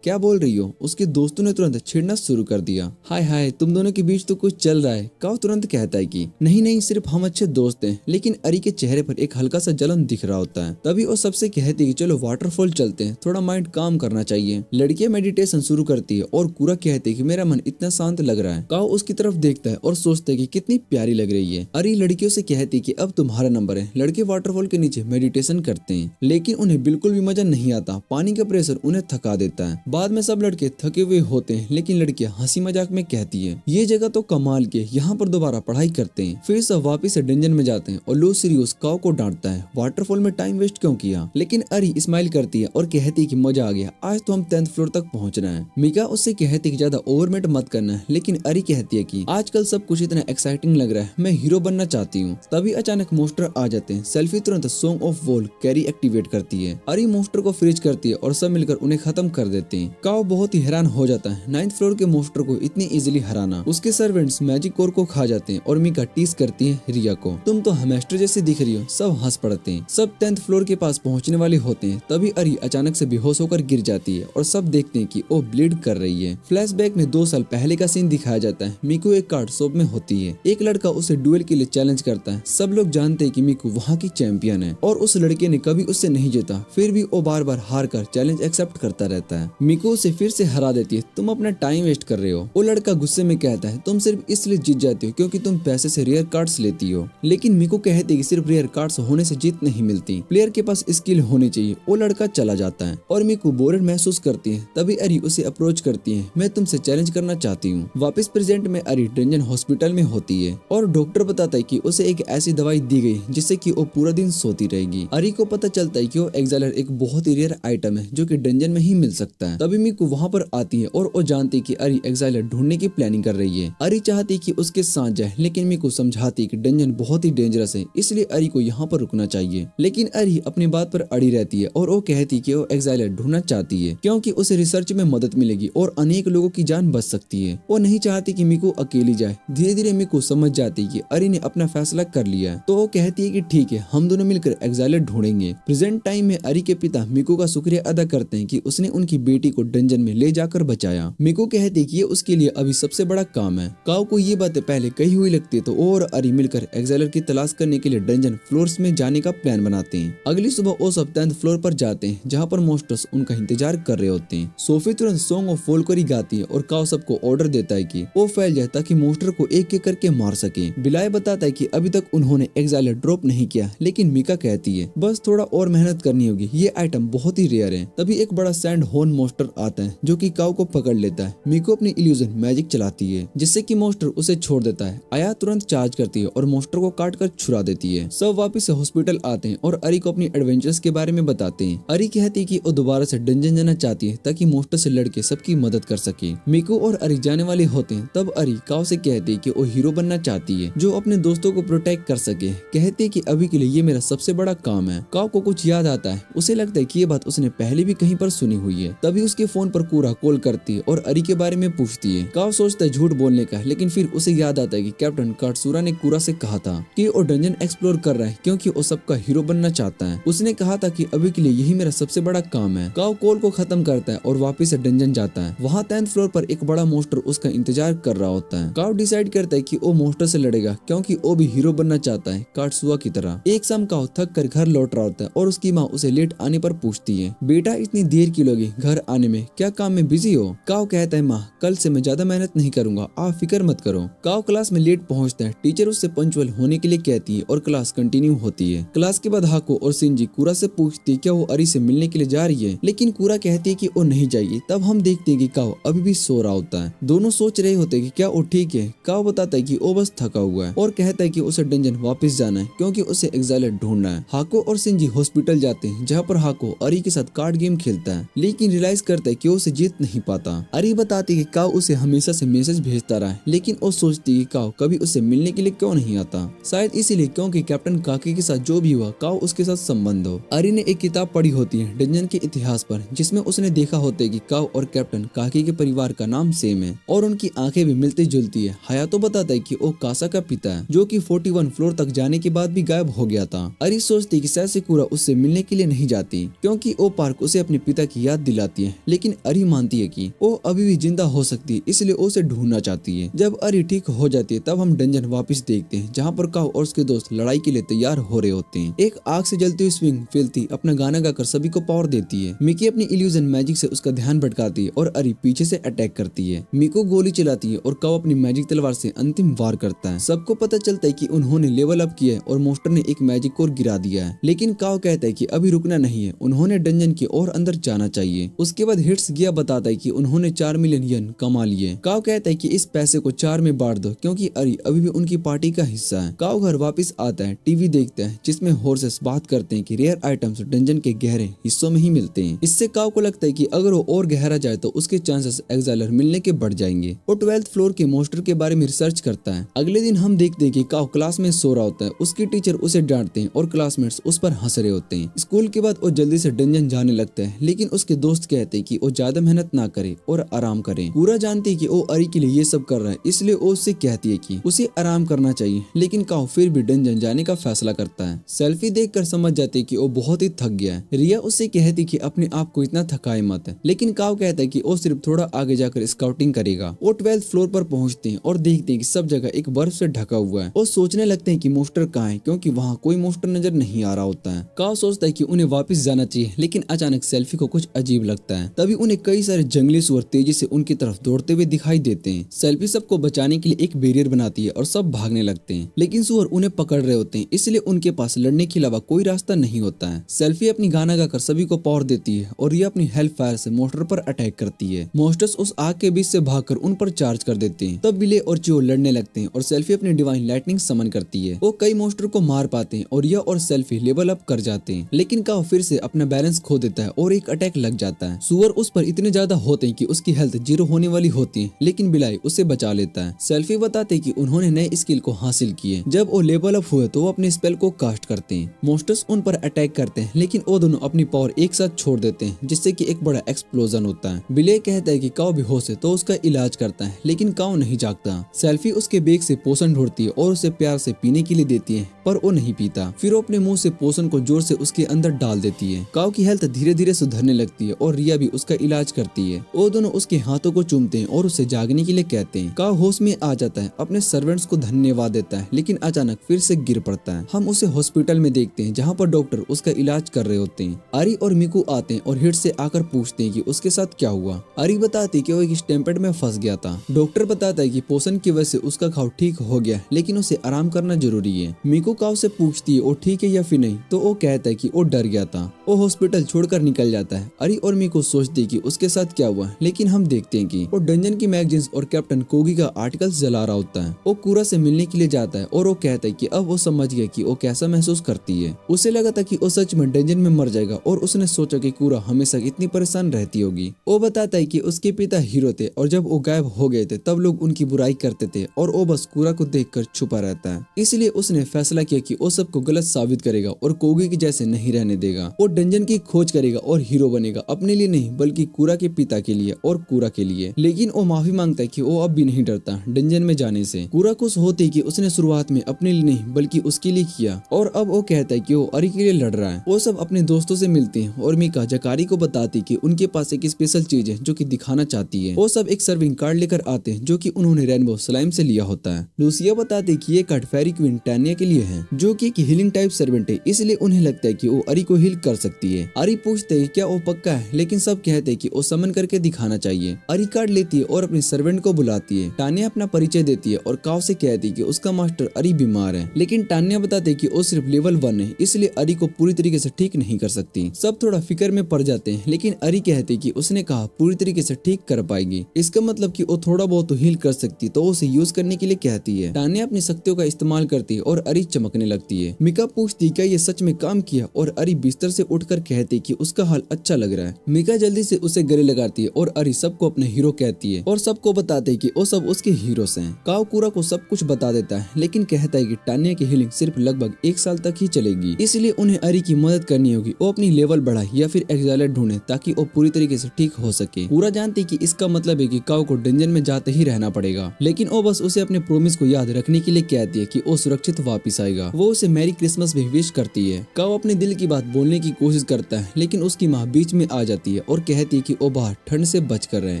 क्या बोल रही हो? उसके दोस्तों ने तुरंत छेड़ना शुरू कर दिया। हाय हाय, तुम दोनों के बीच तो कुछ चल रहा है। काओ तुरंत कहता है कि नहीं सिर्फ हम अच्छे दोस्त हैं। लेकिन अरी के चेहरे पर एक हल्का सा जलन दिख रहा होता है। तभी वो सबसे कहती है कि चलो वाटरफॉल चलते हैं, थोड़ा माइंड काम करना चाहिए। लड़कियां मेडिटेशन शुरू करती है और कूरा कहती है कि मेरा मन इतना शांत लग रहा है। काओ उसकी तरफ देखता है और सोचता है कि कितनी प्यारी लग रही है। अरी लड़कियों से कहती है कि अब तुम्हारा नंबर है। लड़के वाटरफॉल के नीचे मेडिटेशन करते हैं, लेकिन उन्हें बिल्कुल भी मजा नहीं आता। पानी का प्रेशर उन्हें थका देता है। बाद में सब लड़के थके हुए होते हैं, लेकिन लड़कियां हंसी मजाक में कहती है ये जगह तो कमाल की है, यहाँ पर दोबारा पढ़ाई करते हैं। फिर सब वापस से डंजन में जाते हैं और लो सीरियस काओ को डांटता है, वाटरफॉल में टाइम वेस्ट क्यों किया। लेकिन अरी स्माइल करती है और कहती है कि मजा आ गया, आज तो हम 10th फ्लोर तक पहुंचना है। मिका उससे कहती है कि ज्यादा ओवरमेट मत करना है, लेकिन अरी कहती है कि आजकल सब कुछ इतना एक्साइटिंग लग रहा है, मैं हीरो बनना चाहती हूँ। तभी अचानक मोस्टर आ जाते हैं। सेल्फी तुरंत song of wall carry activate करती है। अरी मोस्टर को फ्रीज करती है और सब मिलकर उन्हें खत्म कर देते हैं। काओ बहुत ही हैरान हो जाता है, 9th फ्लोर के मोस्टर को इतनी इजीली हराना। उसके सर्वेंट्स मैजिक कोर को खा जाते हैं और मिका टीज करती है रिया को, तुम तो हैमस्टर जैसी दिख रही हो। सब हंस पड़ते हैं। सब 10th फ्लोर के पास पहुंचने वाले होते हैं। तभी अरी अचानक से बेहोश होकर गिर जाती है और सब देखते हैं कि वो ब्लीड कर रही है। फ्लैशबैक में 2 साल पहले का सीन दिखाया जाता है। मिको एक कार्ड शॉप में होती है। एक लड़का उसे डुएल के लिए चैलेंज करता है। सब लोग जानते हैं कि मिको वहाँ की चैंपियन है और उस लड़के ने कभी उससे नहीं जीता। फिर भी वो बार बार हार कर चैलेंज एक्सेप्ट करता रहता है। मिको उसे फिर से हरा देती है, तुम अपना टाइम वेस्ट कर रहे हो। वो लड़का गुस्से में कहता है, तुम सिर्फ इसलिए जीत जाती हो क्योंकि तुम पैसे से रेयर कार्ड्स लेती हो। लेकिन मिको कहती है कि सिर्फ रेयर कार्ड्स होने से जीत नहीं मिलती, प्लेयर के पास स्किल होनी चाहिए। वो लड़का चला जाता है और मिको बोरेड महसूस करती है। तभी अरी उसे अप्रोच करती है, मैं तुमसे चैलेंज करना चाहती हूँ। वापस प्रेजेंट में अरी डंजन हॉस्पिटल में होती है और डॉक्टर बताता है कि उसे एक ऐसी दवाई दी गई जिससे कि वो पूरा दिन सोती रहेगी। अरी को पता चलता है कि वो एक्साइलर एक बहुत ही रेयर आइटम है जो कि डंजन में ही मिल सकता है। तभी मिको वहाँ पर आती है और वो जानती है कि अरी एक्साइलर ढूंढने की प्लानिंग कर रही है। अरी चाहती कि उसके साथ जाए, लेकिन मिको समझाती कि डंजन बहुत ही डेंजरस है, इसलिए अरी को यहाँ पर रुकना चाहिए। लेकिन अरी अपनी बात पर अड़ी रहती है और वो कहती कि वो एक्साइलर ढूंढना चाहती है क्योंकि उसे रिसर्च में मदद मिलेगी और अनेक लोगों की जान बच सकती है। वो नहीं चाहती कि मिको अकेली जाए। धीरे धीरे मिको समझ जाती कि अरी ने अपना फैसला कर लिया है, तो वो कहती है कि ठीक है, हम दोनों मिलकर एक्साइलर ढूंढेंगे। प्रेजेंट टाइम में अरी के पिता मिको का शुक्रिया अदा करते हैं कि उसने उनकी बेटी बेटी को डंजन में ले जाकर बचाया। मिको कहती कि ये उसके लिए अभी सबसे बड़ा काम है। काओ को ये बातें पहले कही हुई लगती है तो वो और अरी मिलकर एक्साइलर की तलाश करने के लिए डंजन फ्लोर्स में जाने का प्लान बनाते हैं। अगली सुबह वो सब 10th फ्लोर पर जाते हैं जहाँ पर मॉन्स्टर्स उनका इंतजार कर रहे होते हैं। सोफी तुरंत सॉन्ग ऑफ फोल्करी गाती है और काओ सबको ऑर्डर देता है कि वो फैल जाए ताकि मॉन्स्टर को एक एक करके मार सके। बिलाय बताता है कि अभी तक उन्होंने एक्साइलर ड्रॉप नहीं किया, लेकिन मिका कहती है बस थोड़ा और मेहनत करनी होगी, ये आइटम बहुत ही रेयर है। तभी एक बड़ा सैंड होर्न मॉन्स्टर आता है जो कि काओ को पकड़ लेता है। मिको अपनी इल्यूजन मैजिक चलाती है जिससे कि मॉन्स्टर उसे छोड़ देता है। आया तुरंत चार्ज करती है और मॉन्स्टर को काट कर छुड़ा देती है। सब वापस से हॉस्पिटल आते हैं और अरी को अपनी एडवेंचर्स के बारे में बताते हैं। अरी कहती है कि वो दोबारा से डंजन जाना चाहती है ताकि मॉन्स्टर से लड़के सबकी मदद कर सके। मिको और अरी जाने वाले होते हैं तब अरी काओ से कहती है कि वो हीरो बनना चाहती है जो अपने दोस्तों को प्रोटेक्ट कर सके। कहती है कि अभी के लिए ये मेरा सबसे बड़ा काम है। काओ को कुछ याद आता है, उसे लगता है कि ये बात उसने पहले भी कहीं पर सुनी हुई है। तभी उसके फोन पर कूरा कॉल करती है और अरी के बारे में पूछती है। काओ सोचता है झूठ बोलने का, लेकिन फिर उसे याद आता है कि कैप्टन काटसूरा ने कूरा से कहा था कि वो डंजन एक्सप्लोर कर रहा है क्योंकि वो सबका हीरो बनना चाहता है। उसने कहा था कि अभी के लिए यही मेरा सबसे बड़ा काम है। काओ कॉल को खत्म करता है और वापस से डंजन जाता है। वहाँ 10th फ्लोर पर एक बड़ा मॉन्स्टर उसका इंतजार कर रहा होता है। काओ डिसाइड करता है कि वो मॉन्स्टर से लड़ेगा क्योंकि वो भी हीरो बनना चाहता है काटसूरा की तरह। एक शाम काओ थक कर घर लौट रहा होता है और उसकी माँ उसे लेट आने पर पूछती है, बेटा इतनी देर क्यों लगी घर आने में, क्या काम में बिजी हो? काओ कहता है, माँ कल से मैं ज्यादा मेहनत नहीं करूंगा, आप फिक्र मत करो। काओ क्लास में लेट पहुंचता है। टीचर उससे पंक्चुअल होने के लिए कहती है और क्लास कंटिन्यू होती है। क्लास के बाद हाको और सिंजी कूरा से पूछती है क्या वो अरी से मिलने के लिए जा रही है, लेकिन कूरा कहती है कि वो नहीं जाएगी। तब हम देखते हैं कि काओ अभी भी सो रहा होता है। दोनों सोच रहे होते हैं कि क्या वो ठीक है। काओ बताता है कि वो बस थका हुआ है और कहता है कि उसे डंजन वापस जाना है क्योंकि उसे एक्साइलर ढूंढना है। हाको और सिंजी हॉस्पिटल जाते हैं जहाँ पर हाको अरी के साथ कार्ड गेम खेलता है, लेकिन रियलाइज करता है कि वो उसे जीत नहीं पाता। अरी बताती है कि काओ उसे हमेशा से मैसेज भेजता रहा है, लेकिन वो सोचती है कि काओ कभी उसे मिलने के लिए क्यों नहीं आता। शायद इसीलिए क्योंकि कैप्टन काकी के साथ जो भी हुआ काओ उसके साथ संबंध हो। अरी ने एक किताब पढ़ी होती है डंजन के इतिहास पर, जिसमें उसने देखा होता है कि काओ और कैप्टन काकी के परिवार का नाम सेम है और उनकी आंखें भी मिलती जुलती है। हयातो बताता है कि वो कासा का पिता है जो कि 41 फ्लोर तक जाने के बाद भी गायब हो गया था। अरी सोचती है कि शायद सेकुरा उससे मिलने के लिए नहीं जाती क्योंकि वो पार्क उसे अपने पिता की याद दिलाती है, लेकिन अरी मानती है कि वो अभी भी जिंदा हो सकती है, इसलिए उसे ढूंढना चाहती है। जब अरी ठीक हो जाती है तब हम डंजन वापस देखते हैं जहाँ पर काओ और उसके दोस्त लड़ाई के लिए तैयार हो रहे होते हैं। एक आग से जलती हुई स्विंग फिल्थी अपना गाना गाकर सभी को पावर देती है। मिकी अपनी इल्यूजन मैजिक से उसका ध्यान भटकाती है और अरी पीछे से अटैक करती है। मिको गोली चलाती है और काओ अपनी मैजिक तलवार से अंतिम वार करता है। सबको पता चलता है कि उन्होंने लेवल अप किया है और मॉन्स्टर ने एक मैजिक कोर गिरा दिया है, लेकिन काओ कहता है कि अभी रुकना नहीं है, उन्होंने डंजन की और अंदर जाना चाहिए। उसके बाद हिट्स गिया बताता है कि उन्होंने 4 मिलियन येन कमा लिए। काओ कहता है कि इस पैसे को 4 में बांट दो क्योंकि अरी अभी भी उनकी पार्टी का हिस्सा है। काओ घर वापस आता है, टीवी देखता है जिसमें हॉर्सेस बात करते हैं कि रेयर आइटम्स डंजन के गहरे हिस्सों में ही मिलते हैं। इससे काओ को लगता है कि अगर वो और गहरा जाए तो उसके चांसेस एक्साइलर मिलने के बढ़ जाएंगे। वो 12th फ्लोर के मॉन्स्टर के बारे में रिसर्च करता है। अगले दिन हम देखते हैं कि काओ क्लास में सो रहा होता है। उसके टीचर उसे डांटते हैं और क्लासमेट्स उस पर हंस रहे होते हैं। स्कूल के बाद वो जल्दी से डंजन जाने लगता है, लेकिन उसके दोस्त कहते हैं कि वो ज्यादा मेहनत ना करे और आराम करे। पूरा जानती है कि वो अरी के लिए ये सब कर रहा है, इसलिए वो उससे कहती है कि उसे आराम करना चाहिए, लेकिन काओ फिर भी डंजन जाने का फैसला करता है। सेल्फी देखकर समझ जाती है कि वो बहुत ही थक गया है। रिया उससे कहती कि अपने आप को इतना थकाए मत, लेकिन काओ कहता है कि वो सिर्फ थोड़ा आगे जाकर स्काउटिंग करेगा। वो 12th फ्लोर पर पहुंचते हैं और देखते हैं कि सब जगह एक बर्फ से ढका हुआ है। वो सोचने लगते हैं कि मॉन्स्टर कहाँ है क्योंकि वहाँ कोई मॉन्स्टर नजर नहीं आ रहा होता है। काओ सोचता है कि उन्हें वापस जाना चाहिए, लेकिन अचानक सेल्फी को कुछ अजीब लगता है। तभी उन्हें कई सारे जंगली सुअर तेजी से उनकी तरफ दौड़ते हुए दिखाई देते हैं। सेल्फी सबको बचाने के लिए एक बैरियर बनाती है और सब भागने लगते हैं, लेकिन सुअर उन्हें पकड़ रहे होते हैं, इसलिए उनके पास लड़ने के अलावा कोई रास्ता नहीं होता है। सेल्फी अपनी गाना गाकर सभी को पावर देती है और ये अपनी हेल्प फायर से मॉन्स्टर पर अटैक करती है। मॉन्स्टर्स उस आग के बीच से भागकर उन पर चार्ज कर देते हैं। तब बिले और चियो लड़ने लगते हैं और सेल्फी अपनी डिवाइन लाइटनिंग समन करती है। वो कई मॉन्स्टर को मार पाते हैं और यह और सेल्फी लेवल अप कर जाते हैं, लेकिन काओ फिर से अपना बैलेंस खो देता है और एक अटैक लग जाता है। सुअर उस पर इतने ज्यादा होते हैं कि उसकी हेल्थ 0 होने वाली होती है, लेकिन बिलाई उसे बचा लेता है। सेल्फी बताते हैं कि उन्होंने नए स्किल को हासिल किए। जब वो लेवल अप हुए तो वो अपने स्पेल को कास्ट करते हैं। मॉन्स्टर्स उन पर अटैक करते हैं, लेकिन वो दोनों अपनी पावर एक साथ छोड़ देते हैं, जिससे कि एक बड़ा एक्सप्लोजन होता है। बिले कहता है कि काओ बेहोश है तो उसका इलाज करता है, लेकिन काओ नहीं जागता। सेल्फी उसके बैग से पोषण ढूंढती है और उसे प्यार से पीने के लिए देती है, पर वो नहीं पीता। फिर वो अपने मुंह से पोषण को जोर से उसके अंदर डाल देती है। काओ की हेल्थ धीरे धीरे सुधरने लगती है और रिया भी उसका इलाज करती है। वो दोनों उसके हाथों को चूमते हैं और उसे जागने के लिए कहते हैं। काओ होश में आ जाता है, अपने सर्वेंट्स को धन्यवाद देता है, लेकिन अचानक फिर से गिर पड़ता है। हम उसे हॉस्पिटल में देखते हैं जहाँ पर डॉक्टर उसका इलाज कर रहे होते हैं। आरी और मिकू आते हैं और हिट से आकर पूछते हैं कि उसके साथ क्या हुआ। आरी बताती कि वो एक स्टैम्पेड में फंस गया था। डॉक्टर बताता है कि पोषण की वजह से उसका घाव ठीक हो गया, लेकिन उसे आराम करना जरूरी है। मिकू काओ से पूछती है वो ठीक है या फिर नहीं, तो वो कहता है कि वो डर गया था। वो हॉस्पिटल छोड़कर निकल जाता है। आरी और मिकू सोचती है कि उसके साथ क्या हुआ, लेकिन हम देखते हैं कि वो डंजन की मैगजीन्स और कैप्टन कोगी का आर्टिकल्स जला रहा होता है। वो कूरा से मिलने के लिए जाता है और वो कहता है कि अब वो समझ गया कि वो कैसा महसूस करती है। उसे लगा था कि वो सच में डंजन में मर जाएगा और उसने सोचा कि कूरा हमेशा इतनी परेशान रहती होगी। वो बताता है कि उसके पिता हीरो थे और जब वो गायब हो गए थे तब लोग उनकी बुराई करते थे और वो बस कूरा को देखकर छुपा रहता है। इसलिए उसने फैसला किया कि वो सबको गलत साबित करेगा और कोगी के जैसे नहीं रहने देगा। वो डंजन की खोज करेगा और हीरो बनेगा, अपने लिए नहीं बल्कि कूरा के पिता के लिए और कूरा के लिए। लेकिन वो माफी मांगता है कि वो अब भी नहीं डरता डंजन में जाने से। कूरा खुश होती है कि उसने शुरुआत में अपने लिए नहीं बल्कि उसके लिए किया और अब वो कहता है कि वो अरी के लिए लड़ रहा है। वो सब अपने दोस्तों से मिलते हैं और मिका जकारी को बताती कि उनके पास एक स्पेशल चीज है जो कि दिखाना चाहती है। वो सब एक सर्विंग कार्ड लेकर आते हैं जो कि उन्होंने रेनबो स्लाइम से लिया होता है। लूसिया बताती कि ये कार्ड फेरी क्वीन टैनिया के लिए है, जो कि एक हीलिंग टाइप सर्वेंट है, इसलिए उन्हें लगता है कि वो अरी को हील कर सकती है। अरी पूछते हैं क्या वो पक्का है, लेकिन सब कहते हैं कि वो समन करके दिखाना चाहिए। अरी कार्ड लेती है और अपने सर्वेंट को बुलाती है। टानिया अपना परिचय देती है और काव से कहती है कि उसका मास्टर अरी बीमार है, लेकिन टानिया बताते कि वो सिर्फ लेवल 1 है, इसलिए अरी को पूरी तरीके से ठीक नहीं कर सकती। सब थोड़ा फिक्र में पड़ जाते हैं, लेकिन अरी कहती कि उसने कहा पूरी तरीके से ठीक कर पाएगी, इसका मतलब कि वो थोड़ा बहुत तो हील कर सकती, तो उसे यूज करने के लिए कहती है। टानिया अपनी शक्तियों का इस्तेमाल करती है और अरी चमकने लगती है। मिका पूछती क्या ये सच में काम किया और अरी बिस्तर से उठकर कहती कि उसका हाल अच्छा लग रहा है। मिका जल्दी से उसे गले लगाती है और अरी सबको अपने हीरो कहती है और सबको बताते हैं कि वो सब उसके हीरोज हैं। काव कूरा को सब कुछ बता देता है, लेकिन कहता है कि टानिया की हीलिंग सिर्फ लगभग 1 साल तक ही चलेगी, इसलिए उन्हें अरी की मदद करनी होगी। वो अपनी लेवल बढ़ाए या फिर एक्साइलर ढूंढे ताकि वो पूरी तरीके से ठीक हो सके। पूरा जानती कि इसका मतलब है कि काव को डंजन में जाते ही रहना पड़ेगा, लेकिन वो बस उसे अपने प्रोमिस को याद रखने के लिए कहती है कि वो सुरक्षित वापिस आएगा। वो उसे मैरी क्रिसमस भी विश करती है। काव अपने दिल की बात बोलने की कोशिश करता है, लेकिन उसकी माँ बीच में आ जाती है और कहती है कि वो बाहर ठंड से बच कर रहे।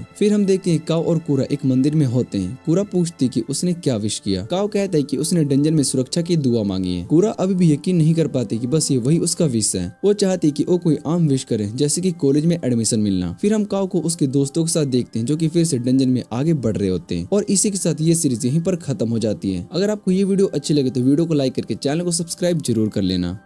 फिर हम देखते हैं काव और कूरा एक मंदिर में होते हैं। कूरा पूछती कि उसने क्या विश किया। काव कहता है कि उसने डंजन में सुरक्षा की दुआ मांगी है। कूरा अभी भी यकीन नहीं कर पाती कि बस ये वही उसका विश है। वो चाहती कि वो कोई आम विश करे, जैसे कि कॉलेज में एडमिशन मिलना। फिर हम काव को उसके दोस्तों के साथ देखते हैं जो कि फिर से डंजन में आगे बढ़ रहे होते हैं और इसी के साथ ये सीरीज यहीं पर खत्म हो जाती है। अगर आपको ये वीडियो अच्छी लगे तो वीडियो को लाइक करके चैनल को सब्सक्राइब जरूर कर लेना।